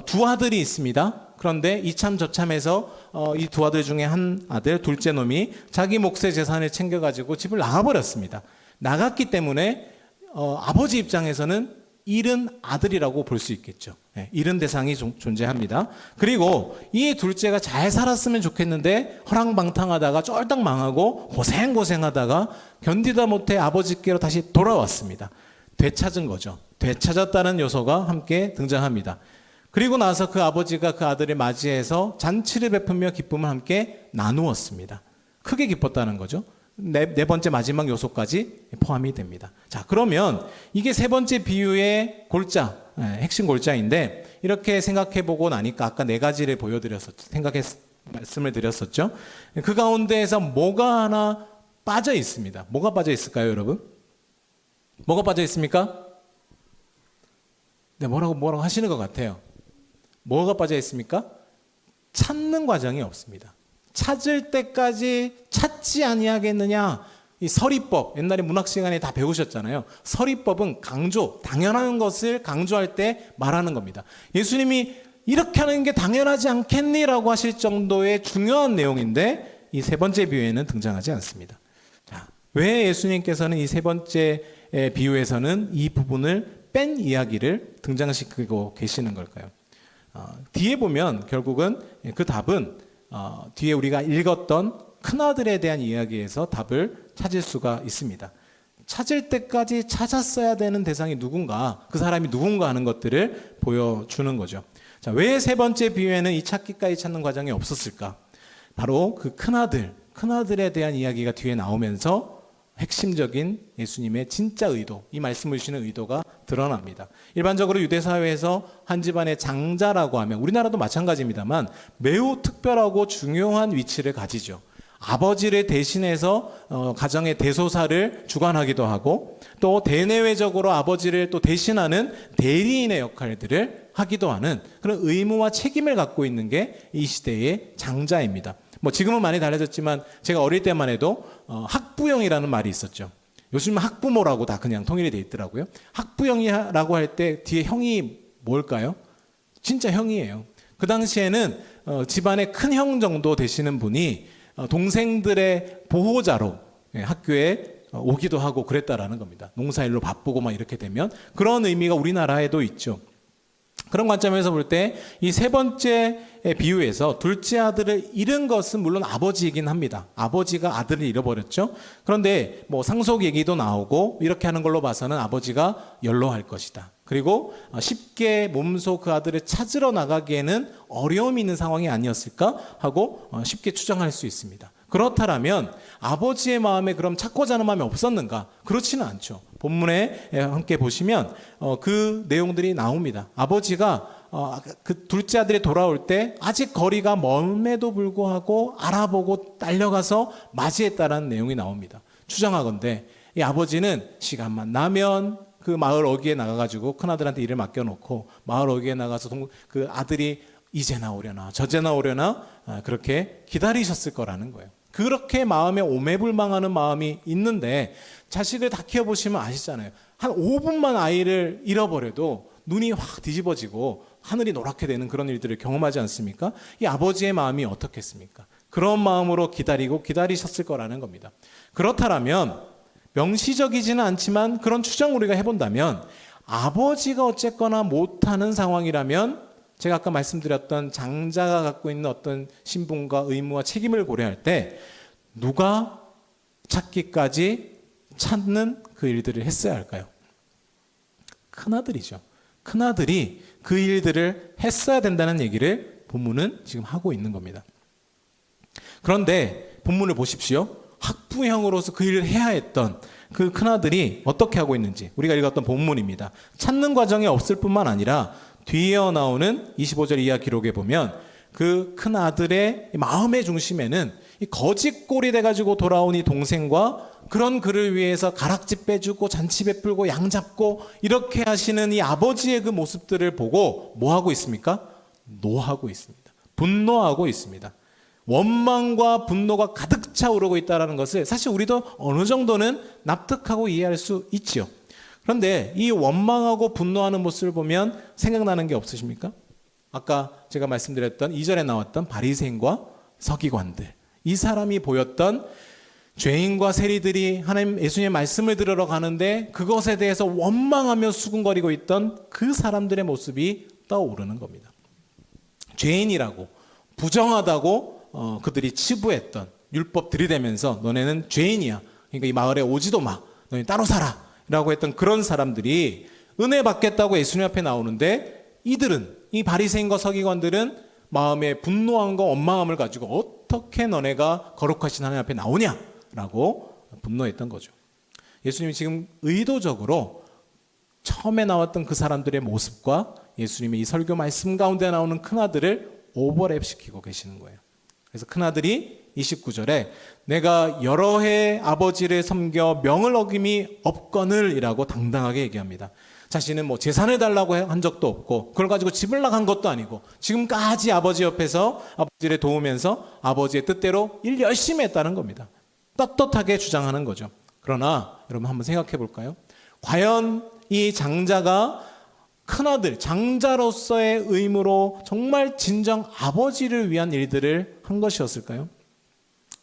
두 아들이 있습니다. 그런데 이참 저참해서 이 두 아들 중에 한 아들, 둘째 놈이 자기 몫의 재산을 챙겨가지고 집을 나가버렸습니다. 나갔기 때문에 아버지 입장에서는 잃은 아들이라고 볼 수 있겠죠. 잃은 대상이 존재합니다. 그리고 이 둘째가 잘 살았으면 좋겠는데 허랑방탕하다가 쫄딱 망하고 고생하다가 견디다 못해 아버지께로 다시 돌아왔습니다. 되찾은 거죠. 되찾았다는 요소가 함께 등장합니다. 그리고 나서 그 아버지가 그 아들을 맞이해서 잔치를 베풀며 기쁨을 함께 나누었습니다. 크게 기뻤다는 거죠. 네 번째 마지막 요소까지 포함이 됩니다. 자, 그러면 이게 세 번째 비유의 골자, 핵심 골자인데 이렇게 생각해보고 나니까 아까 네 가지를 말씀을 드렸었죠. 그 가운데에서 뭐가 하나 빠져 있습니다. 뭐가 빠져 있을까요, 여러분? 뭐가 빠져 있습니까? 네, 뭐라고 하시는 것 같아요. 뭐가 빠져 있습니까? 찾는 과정이 없습니다. 찾을 때까지 찾지 아니하겠느냐? 이 서리법, 옛날에 문학 시간에 다 배우셨잖아요. 서리법은 강조, 당연한 것을 강조할 때 말하는 겁니다. 예수님이 이렇게 하는 게 당연하지 않겠니라고 하실 정도의 중요한 내용인데 이 세 번째 비유에는 등장하지 않습니다. 자, 왜 예수님께서는 이 세 번째 비유에서는 이 부분을 뺀 이야기를 등장시키고 계시는 걸까요? 뒤에 보면 결국은 그 답은 뒤에 우리가 읽었던 큰아들에 대한 이야기에서 답을 찾을 수가 있습니다. 찾을 때까지 찾았어야 되는 대상이 누군가, 그 사람이 누군가 하는 것들을 보여주는 거죠. 자, 왜 세 번째 비유에는 이 찾기까지 찾는 과정이 없었을까? 바로 그 큰아들에 대한 이야기가 뒤에 나오면서 핵심적인 예수님의 진짜 의도, 이 말씀을 주시는 의도가 드러납니다. 일반적으로 유대 사회에서 한 집안의 장자라고 하면 우리나라도 마찬가지입니다만 매우 특별하고 중요한 위치를 가지죠. 아버지를 대신해서 가정의 대소사를 주관하기도 하고 또 대내외적으로 아버지를 또 대신하는 대리인의 역할들을 하기도 하는 그런 의무와 책임을 갖고 있는 게 이 시대의 장자입니다. 뭐 지금은 많이 달라졌지만 제가 어릴 때만 해도 학부형이라는 말이 있었죠. 요즘은 학부모라고 다 그냥 통일이 돼 있더라고요. 학부형이라고 할 때 뒤에 형이 뭘까요? 진짜 형이에요. 그 당시에는 집안의 큰 형 정도 되시는 분이 동생들의 보호자로 학교에 오기도 하고 그랬다라는 겁니다. 농사일로 바쁘고 막 이렇게 되면 그런 의미가 우리나라에도 있죠. 그런 관점에서 볼 때 이 세 번째 비유에서 둘째 아들을 잃은 것은 물론 아버지이긴 합니다. 아버지가 아들을 잃어버렸죠. 그런데 뭐 상속 얘기도 나오고 이렇게 하는 걸로 봐서는 아버지가 연로할 것이다. 그리고 쉽게 몸소 그 아들을 찾으러 나가기에는 어려움이 있는 상황이 아니었을까 하고 쉽게 추정할 수 있습니다. 그렇다면 아버지의 마음에 그럼 찾고자 하는 마음이 없었는가? 그렇지는 않죠. 본문에 함께 보시면 그 내용들이 나옵니다. 아버지가 그 둘째 아들이 돌아올 때 아직 거리가 멀음에도 불구하고 알아보고 달려가서 맞이했다라는 내용이 나옵니다. 추정하건대 이 아버지는 시간만 나면 그 마을 어귀에 나가가지고 큰아들한테 일을 맡겨놓고 마을 어귀에 나가서 그 아들이 이제 나오려나 저제 나오려나 그렇게 기다리셨을 거라는 거예요. 그렇게 마음에 오매불망하는 마음이 있는데 자식을 다 키워보시면 아시잖아요. 한 5분만 아이를 잃어버려도 눈이 확 뒤집어지고 하늘이 노랗게 되는 그런 일들을 경험하지 않습니까? 이 아버지의 마음이 어떻겠습니까? 그런 마음으로 기다리셨을 거라는 겁니다. 그렇다면 명시적이지는 않지만 그런 추정을 우리가 해본다면 아버지가 어쨌거나 못하는 상황이라면 제가 아까 말씀드렸던 장자가 갖고 있는 어떤 신분과 의무와 책임을 고려할 때 누가 찾기까지 찾는 그 일들을 했어야 할까요? 큰아들이죠. 큰아들이 그 일들을 했어야 된다는 얘기를 본문은 지금 하고 있는 겁니다. 그런데 본문을 보십시오. 학부형으로서 그 일을 해야 했던 그 큰아들이 어떻게 하고 있는지 우리가 읽었던 본문입니다. 찾는 과정이 없을 뿐만 아니라 뒤에 나오는 25절 이하 기록에 보면 그 큰아들의 마음의 중심에는 이 거짓골이 돼가지고 돌아온 이 동생과 그런 그를 위해서 가락지 빼주고 잔치 베풀고 양 잡고 이렇게 하시는 이 아버지의 그 모습들을 보고 뭐 하고 있습니까? 노하고 있습니다. 분노하고 있습니다. 원망과 분노가 가득 차오르고 있다는 것을 사실 우리도 어느 정도는 납득하고 이해할 수 있지요. 그런데 이 원망하고 분노하는 모습을 보면 생각나는 게 없으십니까? 아까 제가 말씀드렸던 2절에 나왔던 바리새인과 서기관들, 이 사람이 보였던 죄인과 세리들이 하나님 예수님의 말씀을 들으러 가는데 그것에 대해서 원망하며 수군거리고 있던 그 사람들의 모습이 떠오르는 겁니다. 죄인이라고 부정하다고 그들이 치부했던 율법 들이대면서 너네는 죄인이야. 그러니까 이 마을에 오지도 마. 너네 따로 살아. 라고 했던 그런 사람들이 은혜 받겠다고 예수님 앞에 나오는데 이들은 이 바리새인과 서기관들은 마음에 분노함과 원망함을 가지고 어떻게 너네가 거룩하신 하나님 앞에 나오냐라고 분노했던 거죠. 예수님이 지금 의도적으로 처음에 나왔던 그 사람들의 모습과 예수님의 이 설교 말씀 가운데 나오는 큰아들을 오버랩시키고 계시는 거예요. 그래서 큰아들이 29절에 내가 여러 해 아버지를 섬겨 명을 어김이 없거늘 이라고 당당하게 얘기합니다. 자신은 뭐 재산을 달라고 한 적도 없고 그걸 가지고 집을 나간 것도 아니고 지금까지 아버지 옆에서 아버지를 도우면서 아버지의 뜻대로 일 열심히 했다는 겁니다. 떳떳하게 주장하는 거죠. 그러나 여러분 한번 생각해 볼까요? 과연 이 장자가 큰아들, 장자로서의 의무로 정말 진정 아버지를 위한 일들을 한 것이었을까요?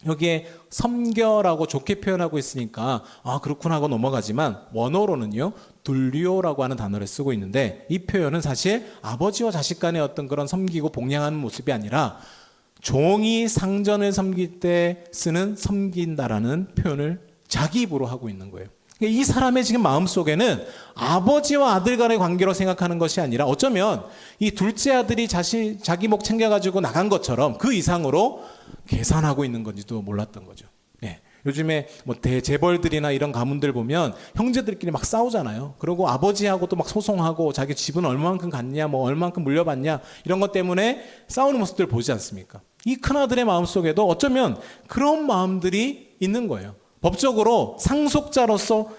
여기에 섬겨라고 좋게 표현하고 있으니까 그렇구나 하고 넘어가지만 원어로는요 둘리오라고 하는 단어를 쓰고 있는데 이 표현은 사실 아버지와 자식 간의 어떤 그런 섬기고 복양하는 모습이 아니라 종이 상전을 섬길 때 쓰는 섬긴다라는 표현을 자기 입으로 하고 있는 거예요. 이 사람의 지금 마음속에는 아버지와 아들 간의 관계로 생각하는 것이 아니라 어쩌면 이 둘째 아들이 자기 목 챙겨가지고 나간 것처럼 그 이상으로 계산하고 있는 건지도 몰랐던 거죠. 네. 요즘에 뭐 대재벌들이나 이런 가문들 보면 형제들끼리 막 싸우잖아요. 그리고 아버지하고 또 막 소송하고 자기 집은 얼마만큼 갔냐, 뭐 얼마만큼 물려받냐 이런 것 때문에 싸우는 모습들 보지 않습니까? 이 큰아들의 마음속에도 어쩌면 그런 마음들이 있는 거예요. 법적으로 상속자로서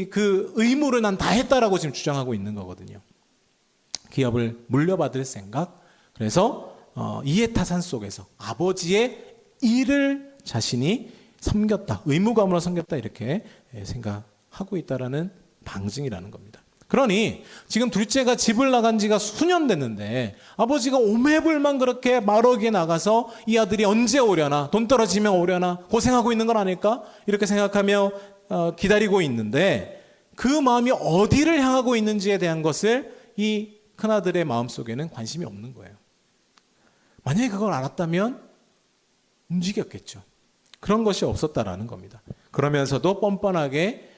그 의무를 난 다 했다라고 지금 주장하고 있는 거거든요. 기업을 물려받을 생각. 그래서 이해타산 속에서 아버지의 일을 자신이 섬겼다, 의무감으로 섬겼다 이렇게 생각하고 있다라는 방증이라는 겁니다. 그러니 지금 둘째가 집을 나간 지가 수년 됐는데 아버지가 오매불만 그렇게 말어기에 나가서 이 아들이 언제 오려나, 돈 떨어지면 오려나 고생하고 있는 건 아닐까 이렇게 생각하며 기다리고 있는데 그 마음이 어디를 향하고 있는지에 대한 것을 이 큰아들의 마음속에는 관심이 없는 거예요. 만약에 그걸 알았다면 움직였겠죠. 그런 것이 없었다라는 겁니다. 그러면서도 뻔뻔하게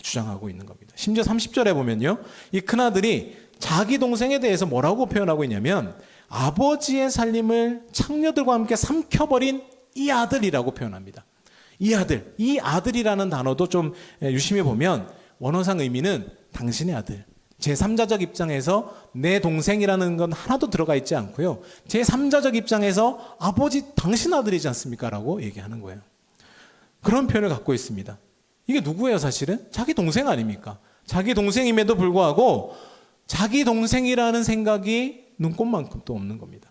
주장하고 있는 겁니다. 심지어 30절에 보면요, 이 큰아들이 자기 동생에 대해서 뭐라고 표현하고 있냐면 아버지의 살림을 창녀들과 함께 삼켜버린 이 아들이라고 표현합니다. 이 아들, 이 아들이라는 단어도 좀 유심히 보면 원어상 의미는 당신의 아들, 제3자적 입장에서 내 동생이라는 건 하나도 들어가 있지 않고요, 제3자적 입장에서 아버지 당신 아들이지 않습니까? 라고 얘기하는 거예요. 그런 표현을 갖고 있습니다. 이게 누구예요 사실은? 자기 동생 아닙니까? 자기 동생임에도 불구하고 자기 동생이라는 생각이 눈꼽만큼도 없는 겁니다.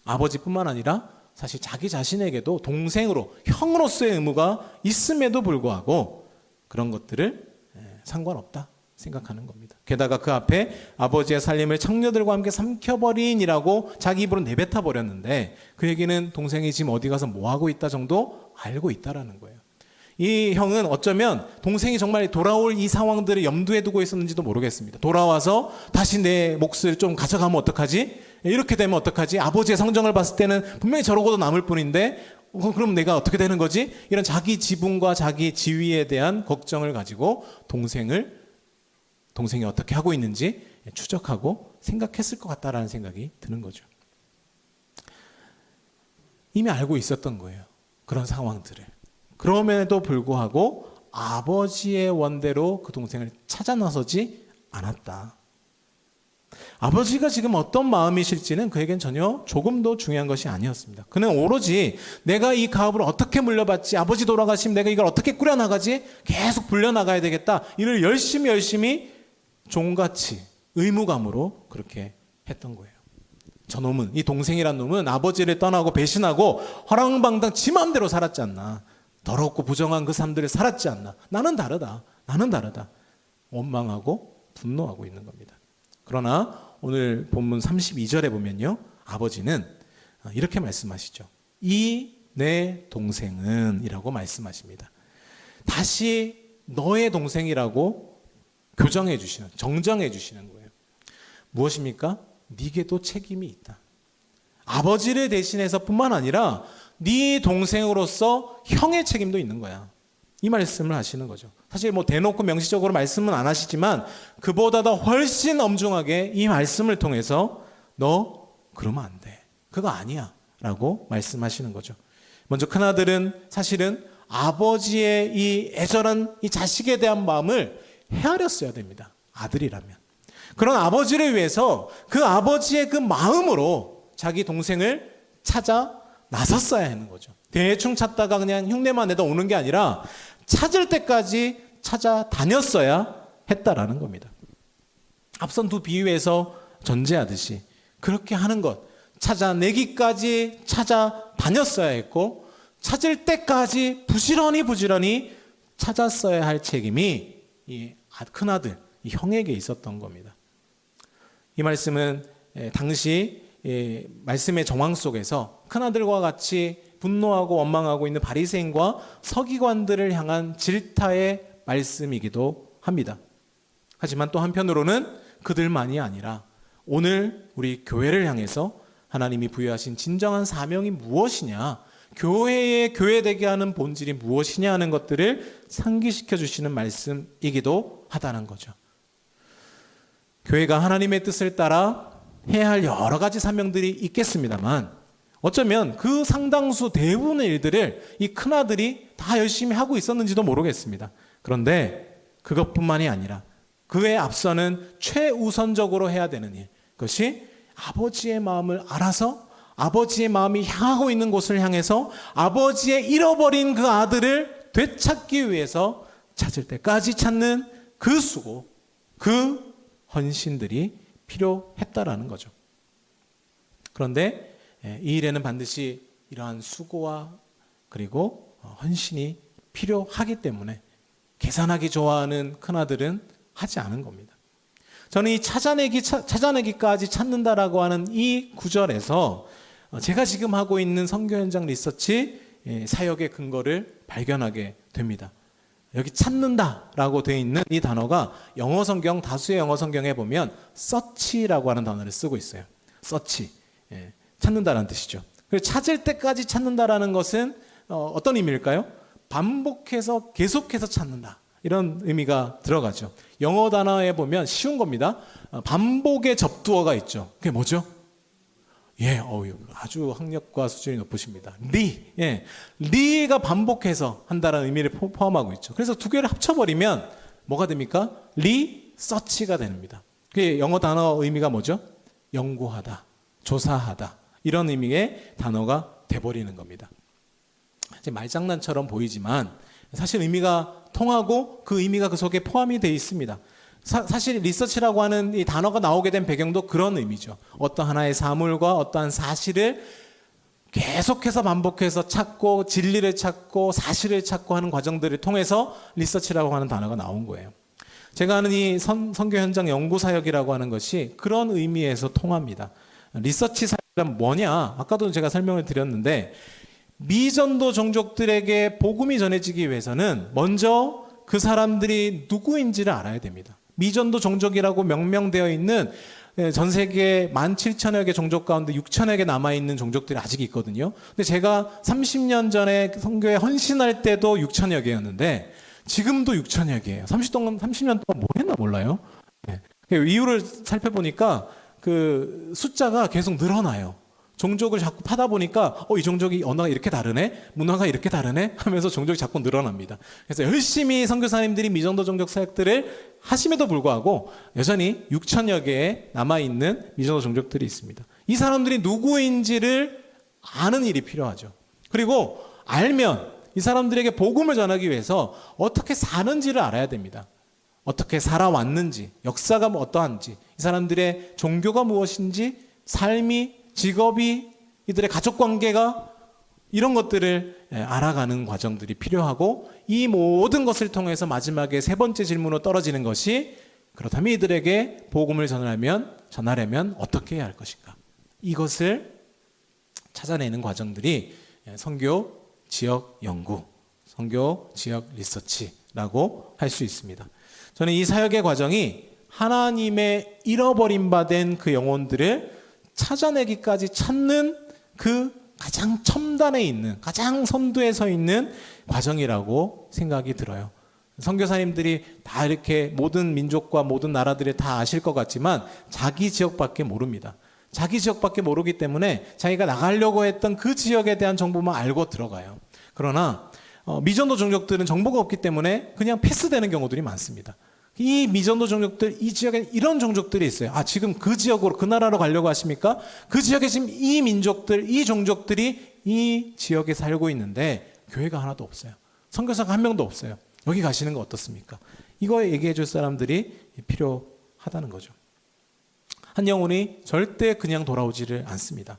아버지뿐만 아니라 사실 자기 자신에게도 동생으로, 형으로서의 의무가 있음에도 불구하고 그런 것들을 상관없다 생각하는 겁니다. 게다가 그 앞에 아버지의 살림을 창녀들과 함께 삼켜버린이라고 자기 입으로 내뱉어 버렸는데 그 얘기는 동생이 지금 어디 가서 뭐하고 있다 정도 알고 있다라는 거예요. 이 형은 어쩌면 동생이 정말 돌아올 이 상황들을 염두에 두고 있었는지도 모르겠습니다. 돌아와서 다시 내 몫을 좀 가져가면 어떡하지? 이렇게 되면 어떡하지? 아버지의 성정을 봤을 때는 분명히 저러고도 남을 뿐인데 그럼 내가 어떻게 되는 거지? 이런 자기 지분과 자기 지위에 대한 걱정을 가지고 동생이 어떻게 하고 있는지 추적하고 생각했을 것 같다라는 생각이 드는 거죠. 이미 알고 있었던 거예요. 그런 상황들을. 그럼에도 불구하고 아버지의 원대로 그 동생을 찾아 나서지 않았다. 아버지가 지금 어떤 마음이실지는 그에겐 전혀 조금도 중요한 것이 아니었습니다. 그는 오로지 내가 이 가업을 어떻게 물려받지, 아버지 돌아가시면 내가 이걸 어떻게 꾸려나가지, 계속 불려나가야 되겠다, 이를 열심히 종같이 의무감으로 그렇게 했던 거예요. 저놈은, 이 동생이란 놈은 아버지를 떠나고 배신하고 허랑방당 지 마음대로 살았지 않나, 더럽고 부정한 그 삶들을 살았지 않나, 나는 다르다 원망하고 분노하고 있는 겁니다. 그러나 오늘 본문 32절에 보면요, 아버지는 이렇게 말씀하시죠. 이 내 동생은 이라고 말씀하십니다. 다시 너의 동생이라고 교정해 주시는, 정정해 주시는 거예요. 무엇입니까? 네게도 책임이 있다. 아버지를 대신해서 뿐만 아니라 네 동생으로서 형의 책임도 있는 거야. 이 말씀을 하시는 거죠. 사실 뭐 대놓고 명시적으로 말씀은 안 하시지만 그보다 더 훨씬 엄중하게 이 말씀을 통해서 너 그러면 안 돼, 그거 아니야 라고 말씀하시는 거죠. 먼저 큰아들은 사실은 아버지의 이 애절한 이 자식에 대한 마음을 헤아렸어야 됩니다. 아들이라면. 그런 아버지를 위해서 그 아버지의 그 마음으로 자기 동생을 찾아 나섰어야 하는 거죠. 대충 찾다가 그냥 흉내만 내다 오는 게 아니라 찾을 때까지 찾아다녔어야 했다라는 겁니다. 앞선 두 비유에서 전제하듯이 그렇게 하는 것, 찾아내기까지 찾아다녔어야 했고, 찾을 때까지 부지런히 찾았어야 할 책임이 이 큰아들, 이 형에게 있었던 겁니다. 이 말씀은 당시 말씀의 정황 속에서 큰아들과 같이 분노하고 원망하고 있는 바리새인과 서기관들을 향한 질타의 말씀이기도 합니다. 하지만 또 한편으로는 그들만이 아니라 오늘 우리 교회를 향해서 하나님이 부여하신 진정한 사명이 무엇이냐, 교회에 교회되게 하는 본질이 무엇이냐 하는 것들을 상기시켜 주시는 말씀이기도 하다는 거죠. 교회가 하나님의 뜻을 따라 해야 할 여러 가지 사명들이 있겠습니다만 어쩌면 그 상당수 대부분의 일들을 이 큰아들이 다 열심히 하고 있었는지도 모르겠습니다. 그런데 그것뿐만이 아니라 그에 앞서는 최우선적으로 해야 되는 일, 그것이 아버지의 마음을 알아서 아버지의 마음이 향하고 있는 곳을 향해서 아버지의 잃어버린 그 아들을 되찾기 위해서 찾을 때까지 찾는 그 수고, 그 헌신들이 필요했다라는 거죠. 그런데 이 일에는 반드시 이러한 수고와 그리고 헌신이 필요하기 때문에 계산하기 좋아하는 큰아들은 하지 않은 겁니다. 저는 이 찾아내기까지 찾는다라고 하는 이 구절에서 제가 지금 하고 있는 선교 현장 리서치 사역의 근거를 발견하게 됩니다. 여기 찾는다라고 되어 있는 이 단어가 영어 성경, 다수의 영어 성경에 보면 search라고 하는 단어를 쓰고 있어요. search, 찾는다라는 뜻이죠. 그래서 찾을 때까지 찾는다라는 것은 어떤 의미일까요? 반복해서 계속해서 찾는다, 이런 의미가 들어가죠. 영어 단어에 보면 쉬운 겁니다. 반복의 접두어가 있죠. 그게 뭐죠? 아주 학력과 수준이 높으십니다. 리가 반복해서 한다는 의미를 포함하고 있죠. 그래서 두 개를 합쳐버리면 뭐가 됩니까? 리서치가 됩니다. 그게 영어 단어 의미가 뭐죠? 연구하다, 조사하다, 이런 의미의 단어가 돼버리는 겁니다. 말장난처럼 보이지만 사실 의미가 통하고 그 의미가 그 속에 포함이 되어 있습니다. 사실 리서치라고 하는 이 단어가 나오게 된 배경도 그런 의미죠. 어떤 하나의 사물과 어떠한 사실을 계속해서 반복해서 찾고 진리를 찾고 사실을 찾고 하는 과정들을 통해서 리서치라고 하는 단어가 나온 거예요. 제가 하는 이 선교 현장 연구 사역이라고 하는 것이 그런 의미에서 통합니다. 리서치 사역이란 뭐냐? 아까도 제가 설명을 드렸는데 미전도 종족들에게 복음이 전해지기 위해서는 먼저 그 사람들이 누구인지를 알아야 됩니다. 미전도 종족이라고 명명되어 있는 전 세계 17,000여 개 종족 가운데 6,000여 개 남아있는 종족들이 아직 있거든요. 근데 제가 30년 전에 선교에 헌신할 때도 6,000여 개였는데 지금도 6,000여 개예요. 30년 동안 뭐 했나 몰라요. 이유를 살펴보니까 그 숫자가 계속 늘어나요. 종족을 자꾸 파다 보니까 이 종족이 언어가 이렇게 다르네, 문화가 이렇게 다르네 하면서 종족이 자꾸 늘어납니다. 그래서 열심히 선교사님들이 미전도 종족 사역들을 하심에도 불구하고 여전히 6,000여 개의 남아있는 미전도 종족들이 있습니다. 이 사람들이 누구인지를 아는 일이 필요하죠. 그리고 알면 이 사람들에게 복음을 전하기 위해서 어떻게 사는지를 알아야 됩니다. 어떻게 살아왔는지, 역사가 어떠한지, 이 사람들의 종교가 무엇인지, 삶이, 직업이, 이들의 가족관계가, 이런 것들을 알아가는 과정들이 필요하고, 이 모든 것을 통해서 마지막에 세 번째 질문으로 떨어지는 것이, 그렇다면 이들에게 복음을 전하려면 어떻게 해야 할 것인가, 이것을 찾아내는 과정들이 선교 지역 연구, 선교 지역 리서치라고 할 수 있습니다. 저는 이 사역의 과정이 하나님의 잃어버림 바 된 그 영혼들을 찾아내기까지 찾는 그 가장 첨단에 있는, 가장 선두에 서 있는 과정이라고 생각이 들어요. 선교사님들이 다 이렇게 모든 민족과 모든 나라들을 다 아실 것 같지만 자기 지역밖에 모릅니다. 자기 지역밖에 모르기 때문에 자기가 나가려고 했던 그 지역에 대한 정보만 알고 들어가요. 그러나 미전도 종족들은 정보가 없기 때문에 그냥 패스되는 경우들이 많습니다. 이 미전도 종족들, 이 지역에 이런 종족들이 있어요. 지금 그 지역으로, 그 나라로 가려고 하십니까? 그 지역에 지금 이 민족들, 이 종족들이 이 지역에 살고 있는데 교회가 하나도 없어요. 선교사가 한 명도 없어요. 여기 가시는 거 어떻습니까? 이거 얘기해 줄 사람들이 필요하다는 거죠. 한 영혼이 절대 그냥 돌아오지를 않습니다.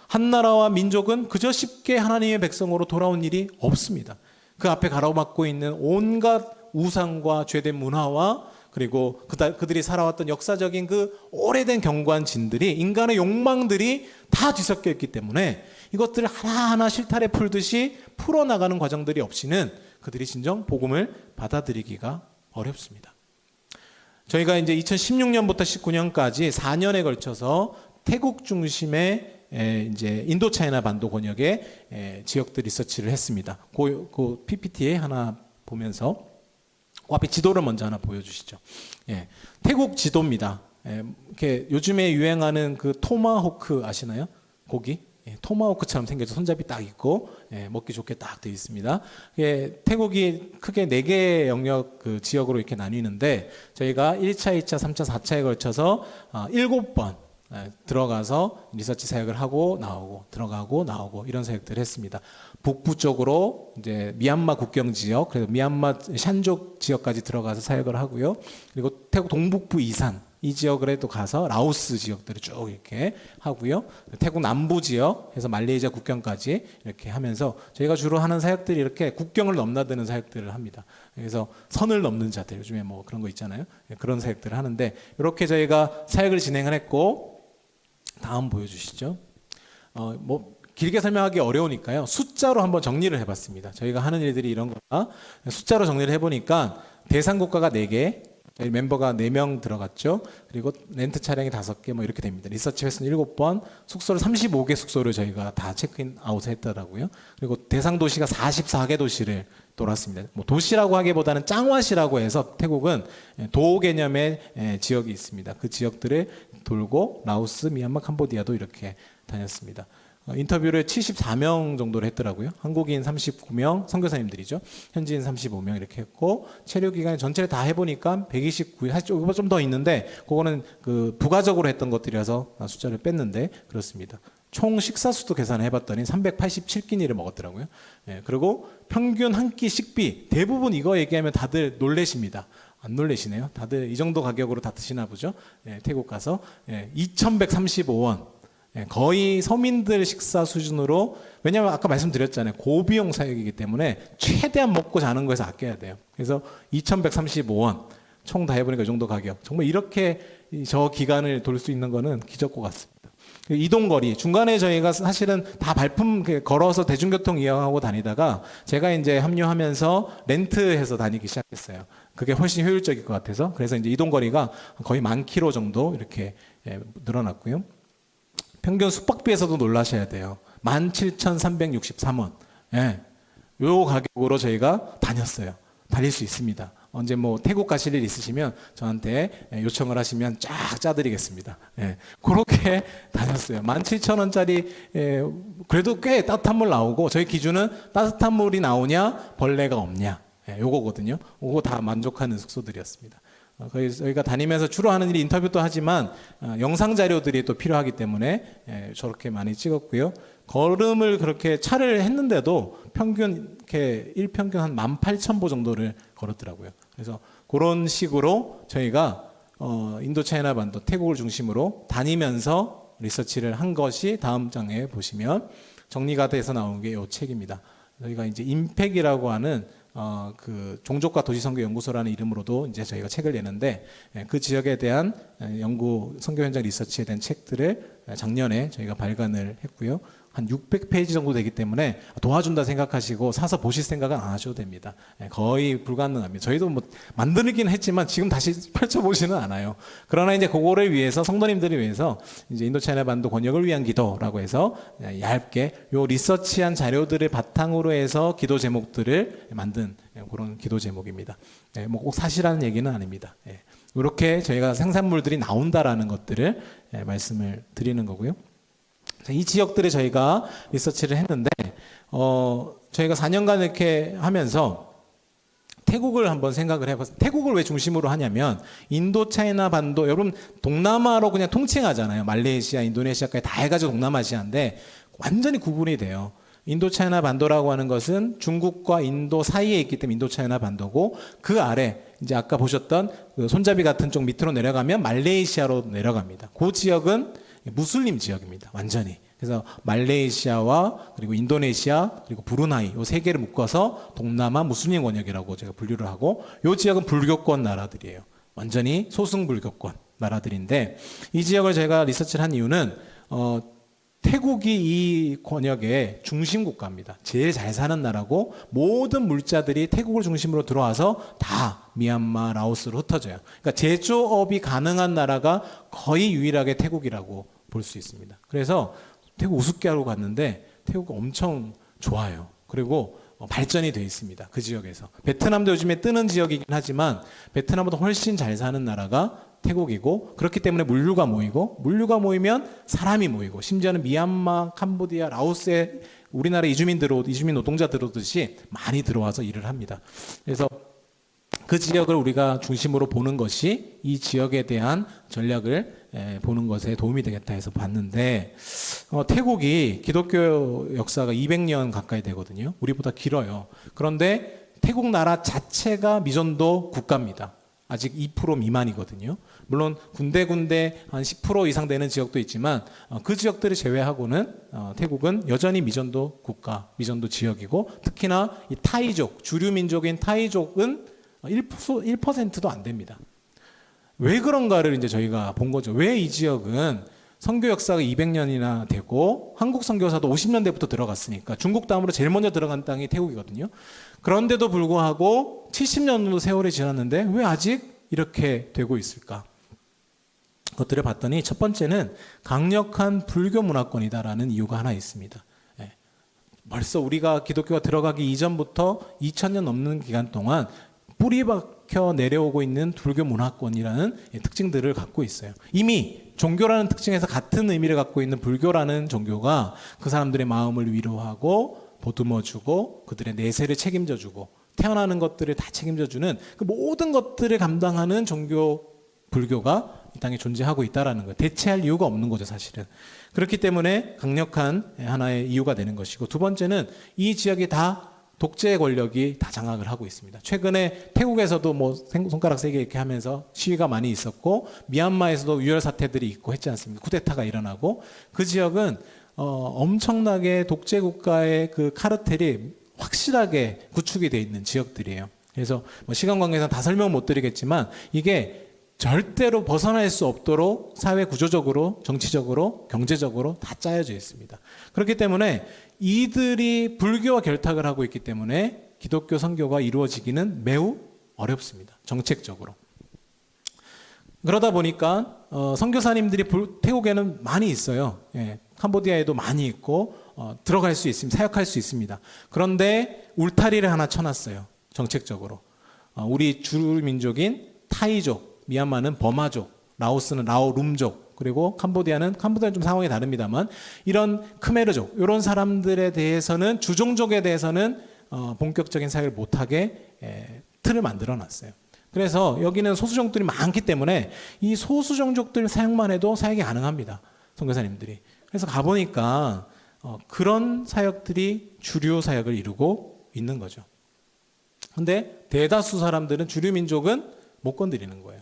한 나라와 민족은 그저 쉽게 하나님의 백성으로 돌아온 일이 없습니다. 그 앞에 가로막고 있는 온갖 우상과 죄된 문화와 그리고 그들이 살아왔던 역사적인 그 오래된 경관진들이 인간의 욕망들이 다 뒤섞여 있기 때문에 이것들을 하나하나 실타래 풀듯이 풀어나가는 과정들이 없이는 그들이 진정 복음을 받아들이기가 어렵습니다. 저희가 이제 2016년부터 19년까지 4년에 걸쳐서 태국 중심의 이제 인도 차이나 반도 권역의 지역들 리서치를 했습니다. 그 PPT에 하나 보면서 그 앞에 지도를 먼저 하나 보여주시죠. 예, 태국 지도입니다. 이렇게 요즘에 유행하는 그 토마호크 아시나요? 고기? 예, 토마호크처럼 생겨서 손잡이 딱 있고 먹기 좋게 딱 되어 있습니다. 태국이 크게 4개 영역 그 지역으로 이렇게 나뉘는데 저희가 1차, 2차, 3차, 4차에 걸쳐서 7번 들어가서 리서치 사역을 하고 나오고 들어가고 나오고 이런 사역들을 했습니다. 북부 쪽으로 이제 미얀마 국경 지역, 그래서 미얀마 샨족 지역까지 들어가서 사역을 하고요. 그리고 태국 동북부 이산 이 지역을 또 가서 라오스 지역들을 쭉 이렇게 하고요. 태국 남부 지역 해서 말레이시아 국경까지 이렇게 하면서 저희가 주로 하는 사역들이 이렇게 국경을 넘나드는 사역들을 합니다. 그래서 선을 넘는 자들 요즘에 뭐 그런 거 있잖아요. 그런 사역들을 하는데 이렇게 저희가 사역을 진행을 했고 다음 보여주시죠. 뭐 길게 설명하기 어려우니까요. 숫자로 한번 정리를 해봤습니다. 저희가 하는 일들이 이런 거다. 숫자로 정리를 해보니까 대상 국가가 4개, 저희 멤버가 4명 들어갔죠. 그리고 렌트 차량이 5개 뭐 이렇게 됩니다. 리서치 횟수는 7번, 숙소를 35개 숙소를 저희가 다 체크인 아웃을 했더라고요. 그리고 대상 도시가 44개 도시를 돌았습니다. 뭐 도시라고 하기보다는 짱화시라고 해서 태국은 도 개념의 지역이 있습니다. 그 지역들을 돌고 라오스, 미얀마, 캄보디아도 이렇게 다녔습니다. 인터뷰를 74명 정도를 했더라고요. 한국인 39명, 선교사님들이죠. 현지인 35명 이렇게 했고 체류 기간 전체를 다 해보니까 129일, 사실 좀 더 있는데 그거는 그 부가적으로 했던 것들이라서 숫자를 뺐는데 그렇습니다. 총 식사 수도 계산을 해봤더니 387끼니를 먹었더라고요. 그리고 평균 한 끼 식비 대부분 이거 얘기하면 다들 놀래십니다. 안 놀래시네요. 다들 이 정도 가격으로 다 드시나 보죠. 태국 가서 2,135원. 거의 서민들 식사 수준으로, 왜냐하면 아까 말씀드렸잖아요. 고비용 사역이기 때문에 최대한 먹고 자는 거에서 아껴야 돼요. 그래서 2,135원 총 다 해보니까 이 정도 가격. 정말 이렇게 저 기간을 돌 수 있는 거는 기적과 같습니다. 이동거리 중간에 저희가 사실은 다 발품 걸어서 대중교통 이용하고 다니다가 제가 이제 합류하면서 렌트해서 다니기 시작했어요. 그게 훨씬 효율적일 것 같아서. 그래서 이제 이동거리가 거의 10,000km 정도 이렇게 늘어났고요. 평균 숙박비에서도 놀라셔야 돼요. 17,363원. 요 가격으로 저희가 다녔어요. 다닐 수 있습니다. 언제 뭐 태국 가실 일 있으시면 저한테 요청을 하시면 쫙 짜드리겠습니다. 그렇게 다녔어요. 17,000원짜리 그래도 꽤 따뜻한 물 나오고 저희 기준은 따뜻한 물이 나오냐 벌레가 없냐 요거거든요. 요거 다 만족하는 숙소들이었습니다. 저희가 다니면서 주로 하는 일이 인터뷰도 하지만 영상 자료들이 또 필요하기 때문에 저렇게 많이 찍었고요. 걸음을 그렇게 차를 했는데도 평균 이렇게 일평균 한 18,000보 정도를 걸었더라고요. 그래서 그런 식으로 저희가 인도 차이나 반도 태국을 중심으로 다니면서 리서치를 한 것이 다음 장에 보시면 정리가 돼서 나온 게 이 책입니다. 저희가 이제 임팩이라고 하는 그 종족과 도시선교 연구소라는 이름으로도 이제 저희가 책을 내는데 그 지역에 대한 연구 선교 현장 리서치에 대한 책들을 작년에 저희가 발간을 했고요. 한 600페이지 정도 되기 때문에 도와준다 생각하시고 사서 보실 생각은 안 하셔도 됩니다. 거의 불가능합니다. 저희도 뭐 만들긴 했지만 지금 다시 펼쳐보지는 않아요. 그러나 이제 그거를 위해서 성도님들을 위해서 이제 인도 차이나 반도 권역을 위한 기도라고 해서 얇게 요 리서치한 자료들을 바탕으로 해서 기도 제목들을 만든 그런 기도 제목입니다. 뭐 꼭 사실하는 얘기는 아닙니다. 이렇게 저희가 생산물들이 나온다라는 것들을 말씀을 드리는 거고요. 이 지역들에 저희가 리서치를 했는데 저희가 4년간 이렇게 하면서 태국을 한번 생각을 해봤어요. 태국을 왜 중심으로 하냐면 인도 차이나 반도 여러분 동남아로 그냥 통칭하잖아요. 말레이시아, 인도네시아까지 다 해가지고 동남아시아인데 완전히 구분이 돼요. 인도 차이나 반도라고 하는 것은 중국과 인도 사이에 있기 때문에 인도 차이나 반도고 그 아래 이제 아까 보셨던 그 손잡이 같은 쪽 밑으로 내려가면 말레이시아로 내려갑니다. 그 지역은 무슬림 지역입니다. 완전히 그래서 말레이시아와 그리고 인도네시아 그리고 브루나이 요 세 개를 묶어서 동남아 무슬림 권역이라고 제가 분류를 하고, 요 지역은 불교권 나라들이에요. 완전히 소승 불교권 나라들인데, 이 지역을 제가 리서치를 한 이유는 태국이 이 권역의 중심 국가입니다. 제일 잘 사는 나라고, 모든 물자들이 태국을 중심으로 들어와서 다 미얀마, 라오스로 흩어져요. 그러니까 제조업이 가능한 나라가 거의 유일하게 태국이라고 볼 수 있습니다. 그래서 태국 우습게 하러 갔는데 태국 엄청 좋아요. 그리고 발전이 되어 있습니다. 그 지역에서. 베트남도 요즘에 뜨는 지역이긴 하지만 베트남보다 훨씬 잘 사는 나라가 태국이고, 그렇기 때문에 물류가 모이고, 물류가 모이면 사람이 모이고, 심지어는 미얀마, 캄보디아, 라오스에 우리나라 이주민 노동자 들어오듯이 많이 들어와서 일을 합니다. 그래서 그 지역을 우리가 중심으로 보는 것이 이 지역에 대한 전략을 보는 것에 도움이 되겠다 해서 봤는데, 태국이 기독교 역사가 200년 가까이 되거든요. 우리보다 길어요. 그런데 태국 나라 자체가 미전도 국가입니다. 아직 2% 미만이거든요. 물론 군데군데 한 10% 이상 되는 지역도 있지만 그 지역들을 제외하고는 태국은 여전히 미전도 국가, 미전도 지역이고, 특히나 이 타이족, 주류 민족인 타이족은 1%도 안 됩니다. 왜 그런가를 이제 저희가 본 거죠. 왜 이 지역은 선교 역사가 200년이나 되고 한국 선교사도 50년대부터 들어갔으니까, 중국 다음으로 제일 먼저 들어간 땅이 태국이거든요. 그런데도 불구하고 70년 정도 세월이 지났는데 왜 아직 이렇게 되고 있을까? 그것들을 봤더니 첫 번째는 강력한 불교 문화권이다라는 이유가 하나 있습니다. 벌써 우리가 기독교가 들어가기 이전부터 2000년 넘는 기간 동안 뿌리 박혀 내려오고 있는 불교 문화권이라는 특징들을 갖고 있어요. 이미 종교라는 특징에서 같은 의미를 갖고 있는 불교라는 종교가 그 사람들의 마음을 위로하고 보듬어주고 그들의 내세를 책임져주고 태어나는 것들을 다 책임져주는 그 모든 것들을 감당하는 종교 불교가 이 땅에 존재하고 있다는 거예요. 대체할 이유가 없는 거죠, 사실은. 그렇기 때문에 강력한 하나의 이유가 되는 것이고, 두 번째는 이 지역이 다 독재 권력이 다 장악을 하고 있습니다. 최근에 태국에서도 뭐 손가락 세게 이렇게 하면서 시위가 많이 있었고, 미얀마에서도 유혈 사태들이 있고 했지 않습니까? 쿠데타가 일어나고, 그 지역은 엄청나게 독재 국가의 그 카르텔이 확실하게 구축이 되어 있는 지역들이에요. 그래서 뭐 시간 관계상 다 설명 못 드리겠지만 이게 절대로 벗어날 수 없도록 사회 구조적으로, 정치적으로, 경제적으로 다 짜여져 있습니다. 그렇기 때문에 이들이 불교와 결탁을 하고 있기 때문에 기독교 선교가 이루어지기는 매우 어렵습니다. 정책적으로. 그러다 보니까 선교사님들이 태국에는 많이 있어요. 캄보디아에도 많이 있고 들어갈 수 있습니다. 사역할 수 있습니다. 그런데 울타리를 하나 쳐놨어요. 정책적으로. 우리 주민족인 타이족, 미얀마는 버마족, 라오스는 라오룸족, 그리고 캄보디아는 좀 상황이 다릅니다만 이런 크메르족, 이런 사람들에 대해서는, 주종족에 대해서는 본격적인 사역을 못하게 틀을 만들어놨어요. 그래서 여기는 소수종족들이 많기 때문에 이 소수종족들 사역만 해도 사역이 가능합니다. 선교사님들이. 그래서 가보니까 그런 사역들이 주류 사역을 이루고 있는 거죠. 근데 대다수 사람들은, 주류 민족은 못 건드리는 거예요.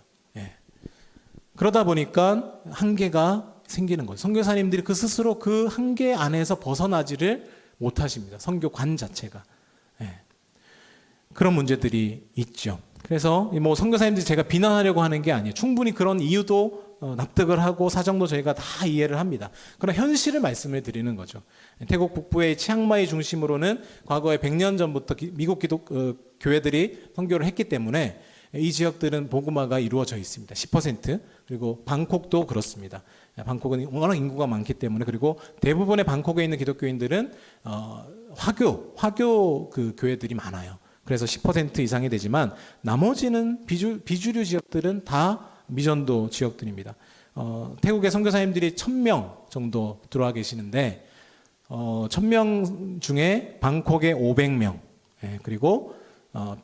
그러다 보니까 한계가 생기는 거예요. 선교사님들이 그 스스로 그 한계 안에서 벗어나지를 못하십니다. 선교관 자체가. 그런 문제들이 있죠. 그래서 뭐 선교사님들이 제가 비난하려고 하는 게 아니에요. 충분히 그런 이유도 납득을 하고 사정도 저희가 다 이해를 합니다. 그런 현실을 말씀을 드리는 거죠. 태국 북부의 치앙마이 중심으로는 과거에 100년 전부터 미국 교회들이 선교를 했기 때문에 이 지역들은 복음화가 이루어져 있습니다. 10%. 그리고 방콕도 그렇습니다. 방콕은 워낙 인구가 많기 때문에, 그리고 대부분의 방콕에 있는 기독교인들은 화교 그 교회들이 많아요. 그래서 10% 이상이 되지만 나머지는 비주류 지역들은 다 미전도 지역들입니다. 태국의 선교사님들이 1000명 정도 들어와 계시는데 1000명 중에 방콕에 500명, 그리고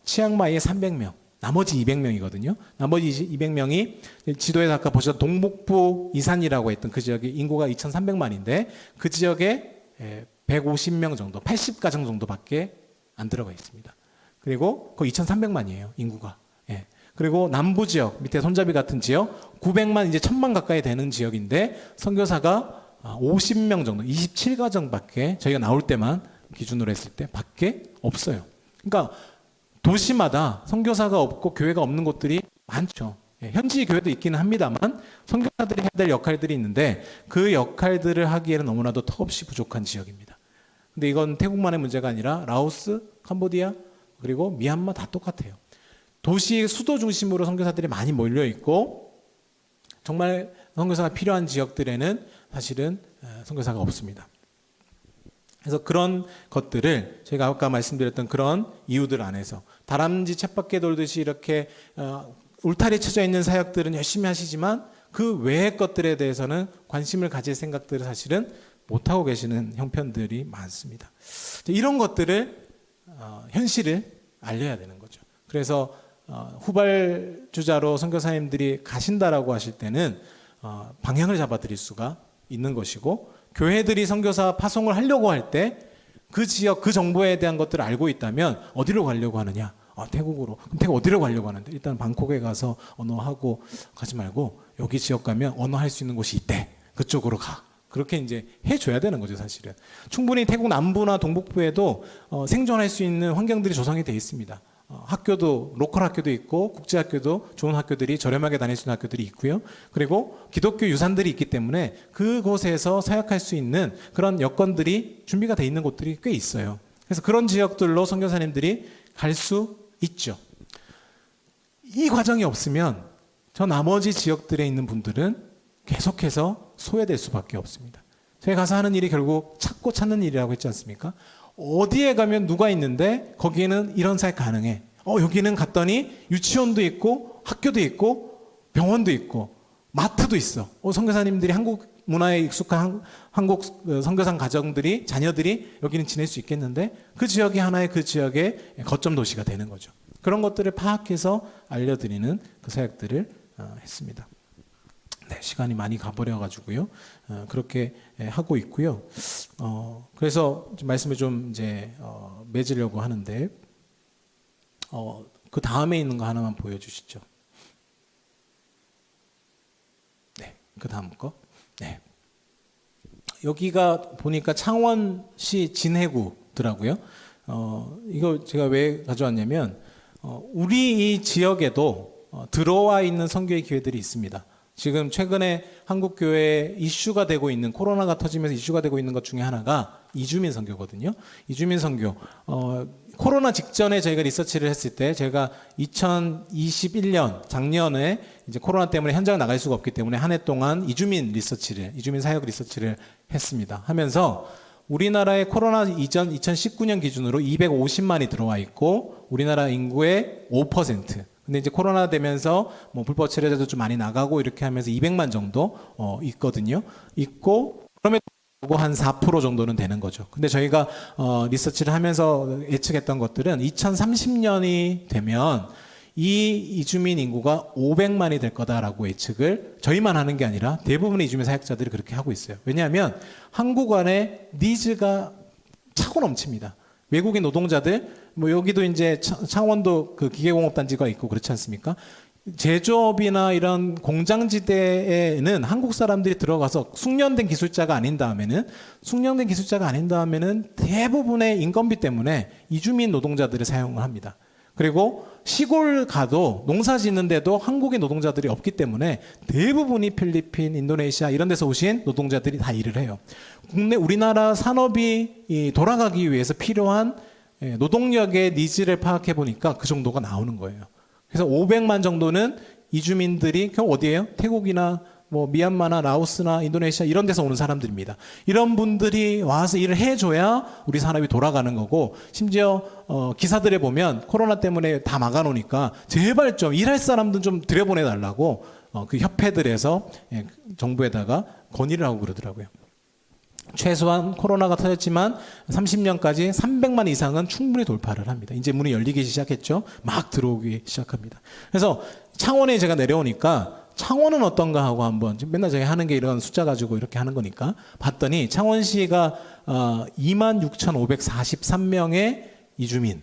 치앙마이에 300명, 나머지 200명이거든요. 나머지 200명이 지도에서 아까 보셨던 동북부 이산이라고 했던 그 지역이 인구가 2,300만인데 그 지역에 150명 정도, 80가정 정도밖에 안 들어가 있습니다. 그리고 그 2,300만이에요, 인구가. 그리고 남부 지역, 밑에 손잡이 같은 지역, 900만, 이제 1000만 가까이 되는 지역인데 선교사가 50명 정도, 27가정밖에 저희가 나올 때만 기준으로 했을 때 밖에 없어요. 그러니까 도시마다 선교사가 없고 교회가 없는 곳들이 많죠. 현지 교회도 있기는 합니다만 선교사들이 해야 될 역할들이 있는데 그 역할들을 하기에는 너무나도 턱없이 부족한 지역입니다. 근데 이건 태국만의 문제가 아니라 라오스, 캄보디아, 그리고 미얀마 다 똑같아요. 도시 수도 중심으로 선교사들이 많이 몰려 있고 정말 선교사가 필요한 지역들에는 사실은 선교사가 없습니다. 그래서 그런 것들을 제가 아까 말씀드렸던 그런 이유들 안에서 다람쥐 쳇바퀴 돌듯이 이렇게 울타리 쳐져 있는 사역들은 열심히 하시지만 그 외의 것들에 대해서는 관심을 가질 생각들을 사실은 못하고 계시는 형편들이 많습니다. 이런 것들을 현실을 알려야 되는 거죠. 그래서 후발주자로 선교사님들이 가신다라고 하실 때는 방향을 잡아드릴 수가 있는 것이고 교회들이 선교사 파송을 하려고 할 때 그 지역, 그 정보에 대한 것들을 알고 있다면 어디로 가려고 하느냐? 태국으로. 그럼 태국 어디로 가려고 하는데? 일단 방콕에 가서 언어하고 가지 말고 여기 지역 가면 언어할 수 있는 곳이 있대. 그쪽으로 가. 그렇게 이제 해줘야 되는 거죠, 사실은. 충분히 태국 남부나 동북부에도 생존할 수 있는 환경들이 조성이 되어 있습니다. 학교도, 로컬 학교도 있고 국제학교도 좋은 학교들이 저렴하게 다닐 수 있는 학교들이 있고요. 그리고 기독교 유산들이 있기 때문에 그곳에서 사역할 수 있는 그런 여건들이 준비가 되어 있는 곳들이 꽤 있어요. 그래서 그런 지역들로 선교사님들이 갈 수 있죠. 이 과정이 없으면 저 나머지 지역들에 있는 분들은 계속해서 소외될 수밖에 없습니다. 저희 가서 하는 일이 결국 찾고 찾는 일이라고 했지 않습니까? 어디에 가면 누가 있는데 거기에는 이런 사역 가능해. 여기는 갔더니 유치원도 있고 학교도 있고 병원도 있고 마트도 있어. 선교사님들이 한국 문화에 익숙한 한국 선교사 가정들이 자녀들이 여기는 지낼 수 있겠는데 그 지역이 하나의 그 지역의 거점 도시가 되는 거죠. 그런 것들을 파악해서 알려드리는 그 사역들을 했습니다. 네, 시간이 많이 가버려 가지고요. 그렇게 하고 있고요. 그래서 말씀을 좀 이제 맺으려고 하는데 그 다음에 있는 거 하나만 보여주시죠. 네, 그 다음 거. 네. 여기가 보니까 창원시 진해구더라고요. 이거 제가 왜 가져왔냐면 우리 이 지역에도 들어와 있는 선교의 기회들이 있습니다. 지금 최근에 한국교회에 이슈가 되고 있는 코로나가 터지면서 이슈가 되고 있는 것 중에 하나가 이주민 선교거든요. 이주민 선교. 코로나 직전에 저희가 리서치를 했을 때 제가 2021년 작년에 이제 코로나 때문에 현장 나갈 수가 없기 때문에 한 해 동안 이주민 사역 리서치를 했습니다. 하면서 우리나라의 코로나 이전 2019년 기준으로 250만이 들어와 있고 우리나라 인구의 5%. 근데 이제 코로나 되면서 뭐 불법 체류자도 좀 많이 나가고 이렇게 하면서 200만 정도 있거든요. 있고 그러면 한 4% 정도는 되는 거죠. 근데 저희가 리서치를 하면서 예측했던 것들은 2030년이 되면 이 이주민 인구가 500만이 될 거다라고 예측을 저희만 하는 게 아니라 대부분의 이주민 사역자들이 그렇게 하고 있어요. 왜냐하면 한국 안에 니즈가 차고 넘칩니다. 외국인 노동자들, 뭐 여기도 이제 창원도 그 기계공업단지가 있고 그렇지 않습니까? 제조업이나 이런 공장지대에는 한국 사람들이 들어가서 숙련된 기술자가 아닌 다음에는 대부분의 인건비 때문에 이주민 노동자들을 사용을 합니다. 그리고 시골 가도 농사 짓는데도 한국의 노동자들이 없기 때문에 대부분이 필리핀, 인도네시아 이런 데서 오신 노동자들이 다 일을 해요. 우리나라 산업이 돌아가기 위해서 필요한 노동력의 니즈를 파악해 보니까 그 정도가 나오는 거예요. 그래서 500만 정도는 이주민들이 어디예요? 태국이나 뭐 미얀마나 라오스나 인도네시아 이런 데서 오는 사람들입니다. 이런 분들이 와서 일을 해줘야 우리 산업이 돌아가는 거고 심지어 기사들에 보면 코로나 때문에 다 막아놓으니까 제발 좀 일할 사람들 좀 들여보내달라고 그 협회들에서 정부에다가 건의를 하고 그러더라고요. 최소한 코로나가 터졌지만 30년까지 300만 이상은 충분히 돌파를 합니다. 이제 문이 열리기 시작했죠. 막 들어오기 시작합니다. 그래서 창원에 제가 내려오니까 창원은 어떤가 하고 한번 맨날 저희 하는 게 이런 숫자 가지고 이렇게 하는 거니까 봤더니 창원시가 26,543명의 이주민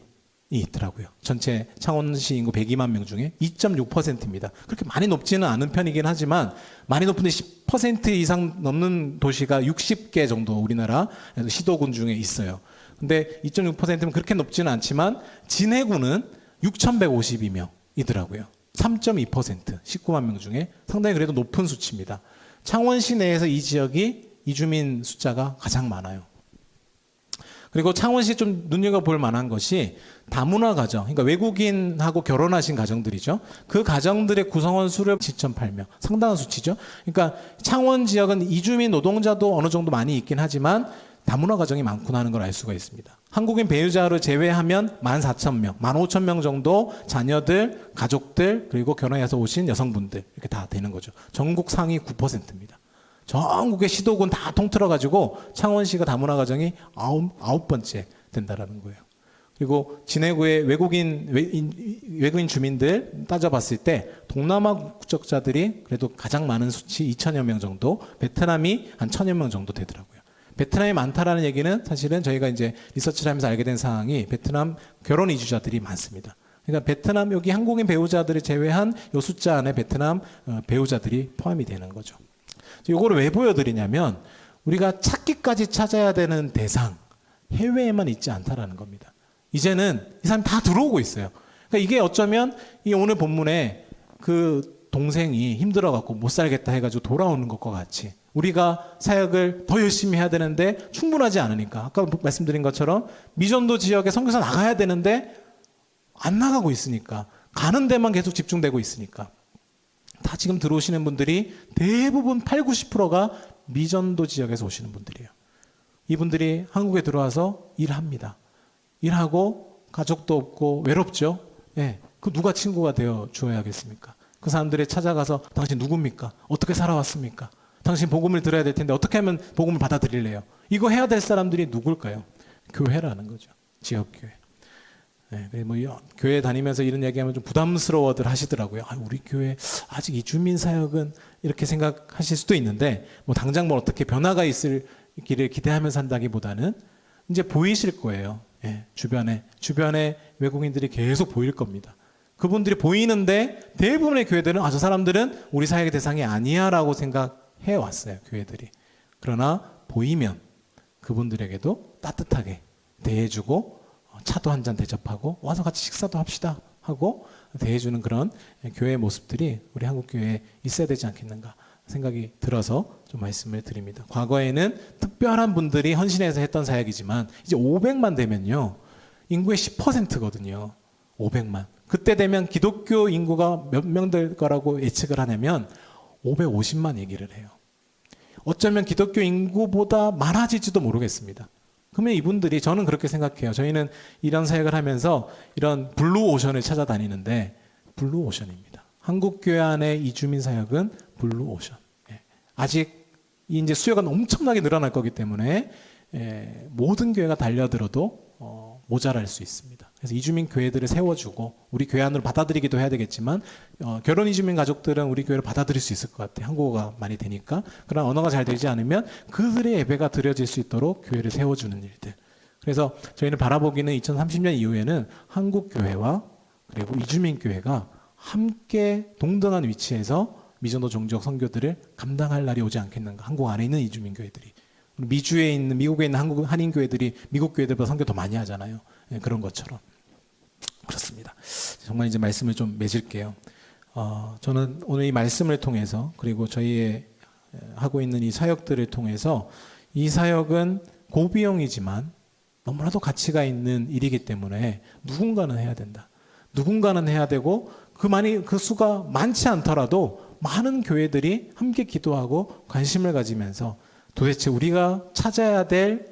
있더라고요. 전체 창원시 인구 102만 명 중에 2.6%입니다. 그렇게 많이 높지는 않은 편이긴 하지만 많이 높은데 10% 이상 넘는 도시가 60개 정도 우리나라 시도군 중에 있어요. 근데 2.6%면 그렇게 높지는 않지만 진해구는 6,152명이더라고요. 3.2%, 19만 명 중에 상당히 그래도 높은 수치입니다. 창원시 내에서 이 지역이 이주민 숫자가 가장 많아요. 그리고 창원시 좀 눈여겨볼 만한 것이 다문화 가정, 그러니까 외국인하고 결혼하신 가정들이죠. 그 가정들의 구성원 수를 7.8명, 상당한 수치죠. 그러니까 창원 지역은 이주민 노동자도 어느 정도 많이 있긴 하지만 다문화 가정이 많구나 하는 걸 알 수가 있습니다. 한국인 배우자를 제외하면 14,000명, 15,000명 정도 자녀들, 가족들, 그리고 결혼해서 오신 여성분들 이렇게 다 되는 거죠. 전국 상위 9%입니다. 전국의 시도군 다 통틀어가지고 창원시가 다문화 가정이 아홉 번째 된다라는 거예요. 그리고 진해구의 외국인 주민들 따져봤을 때 동남아 국적자들이 그래도 가장 많은 수치 2,000여 명 정도, 베트남이 한 1,000여 명 정도 되더라고요. 베트남이 많다라는 얘기는 사실은 저희가 이제 리서치를 하면서 알게 된 사항이 베트남 결혼 이주자들이 많습니다. 그러니까 베트남 여기 한국인 배우자들을 제외한 이 숫자 안에 베트남 배우자들이 포함이 되는 거죠. 이거를 왜 보여드리냐면 우리가 찾기까지 찾아야 되는 대상 해외에만 있지 않다라는 겁니다. 이제는 이 사람이 다 들어오고 있어요. 그러니까 이게 어쩌면 이 오늘 본문에 그 동생이 힘들어갖고 못 살겠다 해가지고 돌아오는 것과 같이 우리가 사역을 더 열심히 해야 되는데 충분하지 않으니까 아까 말씀드린 것처럼 미전도 지역에 선교사 나가야 되는데 안 나가고 있으니까 가는 데만 계속 집중되고 있으니까 다 지금 들어오시는 분들이 대부분 80~90%가 미전도 지역에서 오시는 분들이에요. 이분들이 한국에 들어와서 일합니다. 일하고 가족도 없고 외롭죠. 예, 그 누가 친구가 되어 주어야겠습니까? 그 사람들이 찾아가서 당신 누굽니까? 어떻게 살아왔습니까? 당신 복음을 들어야 될 텐데 어떻게 하면 복음을 받아들일래요? 이거 해야 될 사람들이 누굴까요? 교회라는 거죠. 지역교회. 네, 뭐 교회 다니면서 이런 얘기하면 좀 부담스러워들 하시더라고요. 우리 교회 아직 이주민 사역은 이렇게 생각하실 수도 있는데 뭐 당장 뭐 어떻게 변화가 있을 길을 기대하면서 한다기보다는 이제 보이실 거예요. 예, 주변에 외국인들이 계속 보일 겁니다. 그분들이 보이는데 대부분의 교회들은 저 사람들은 우리 사역의 대상이 아니야라고 생각해 왔어요. 교회들이. 그러나 보이면 그분들에게도 따뜻하게 대해주고 차도 한 잔 대접하고 와서 같이 식사도 합시다 하고 대해주는 그런 교회의 모습들이 우리 한국 교회에 있어야 되지 않겠는가 생각이 들어서 좀 말씀을 드립니다. 과거에는 특별한 분들이 헌신해서 했던 사역이지만 이제 500만 되면요 인구의 10%거든요. 500만. 그때 되면 기독교 인구가 몇 명 될 거라고 예측을 하냐면 550만 얘기를 해요. 어쩌면 기독교 인구보다 많아질지도 모르겠습니다. 그러면 이분들이 저는 그렇게 생각해요. 저희는 이런 사역을 하면서 이런 블루오션을 찾아다니는데 블루오션입니다. 한국교회 안의 이주민 사역은 블루오션. 아직 이제 수요가 엄청나게 늘어날 거기 때문에 모든 교회가 달려들어도 모자랄 수 있습니다. 그래서 이주민 교회들을 세워주고 우리 교회 안으로 받아들이기도 해야 되겠지만 결혼 이주민 가족들은 우리 교회를 받아들일 수 있을 것 같아요. 한국어가 많이 되니까. 그러나 언어가 잘 되지 않으면 그들의 예배가 드려질 수 있도록 교회를 세워주는 일들. 그래서 저희는 바라보기는 2030년 이후에는 한국 교회와 그리고 이주민 교회가 함께 동등한 위치에서 미전도 종족 선교들을 감당할 날이 오지 않겠는가. 한국 안에 있는 이주민 교회들이. 미주에 있는 미국에 있는 한국 한인 교회들이 미국 교회들보다 선교 더 많이 하잖아요. 그런 것처럼 그렇습니다. 정말 이제 말씀을 좀 맺을게요. 저는 오늘 이 말씀을 통해서 그리고 저희의 하고 있는 이 사역들을 통해서 이 사역은 고비용이지만 너무나도 가치가 있는 일이기 때문에 누군가는 해야 된다. 누군가는 해야 되고 그 수가 많지 않더라도 많은 교회들이 함께 기도하고 관심을 가지면서 도대체 우리가 찾을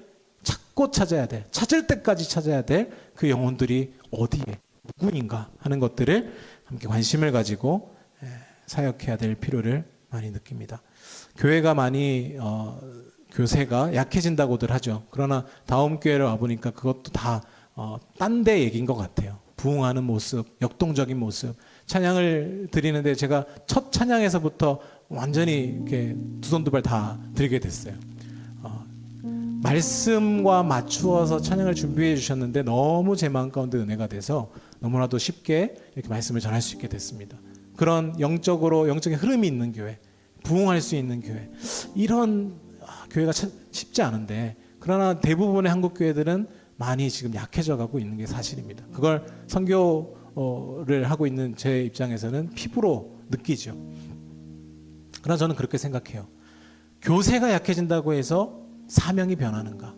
때까지 찾아야 될 그 영혼들이 어디에 누구인가 하는 것들을 함께 관심을 가지고 사역해야 될 필요를 많이 느낍니다. 교회가 많이 교세가 약해진다고들 하죠. 그러나 다음 교회를 와보니까 그것도 다 딴 데 얘기인 것 같아요. 부흥하는 모습, 역동적인 모습, 찬양을 드리는데 제가 첫 찬양에서부터 완전히 이렇게 두 손 두 발 다 들게 됐어요. 말씀과 맞추어서 찬양을 준비해 주셨는데 너무 제 마음 가운데 은혜가 돼서 너무나도 쉽게 이렇게 말씀을 전할 수 있게 됐습니다. 그런 영적인 흐름이 있는 교회, 부흥할 수 있는 교회, 이런 교회가 참 쉽지 않은데, 그러나 대부분의 한국 교회들은 많이 지금 약해져 가고 있는 게 사실입니다. 그걸 선교를 하고 있는 제 입장에서는 피부로 느끼죠. 그러나 저는 그렇게 생각해요. 교세가 약해진다고 해서 사명이 변하는가?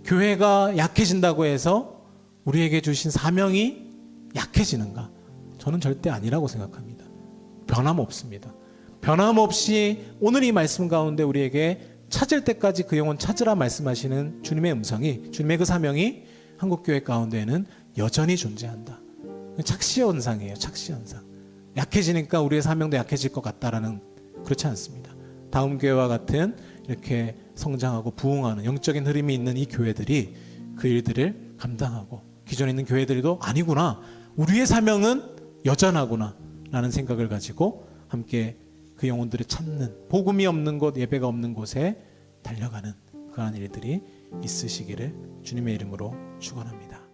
교회가 약해진다고 해서 우리에게 주신 사명이 약해지는가? 저는 절대 아니라고 생각합니다. 변함없습니다. 변함없이 오늘 이 말씀 가운데 우리에게 찾을 때까지 그 영혼 찾으라 말씀하시는 주님의 음성이, 주님의 그 사명이 한국교회 가운데에는 여전히 존재한다. 착시현상이에요. 착시현상. 약해지니까 우리의 사명도 약해질 것 같다라는, 그렇지 않습니다. 다음 교회와 같은 이렇게 성장하고 부흥하는 영적인 흐름이 있는 이 교회들이 그 일들을 감당하고, 기존에 있는 교회들도 아니구나, 우리의 사명은 여전하구나 라는 생각을 가지고 함께 그 영혼들을 찾는, 복음이 없는 곳, 예배가 없는 곳에 달려가는 그러한 일들이 있으시기를 주님의 이름으로 축원합니다.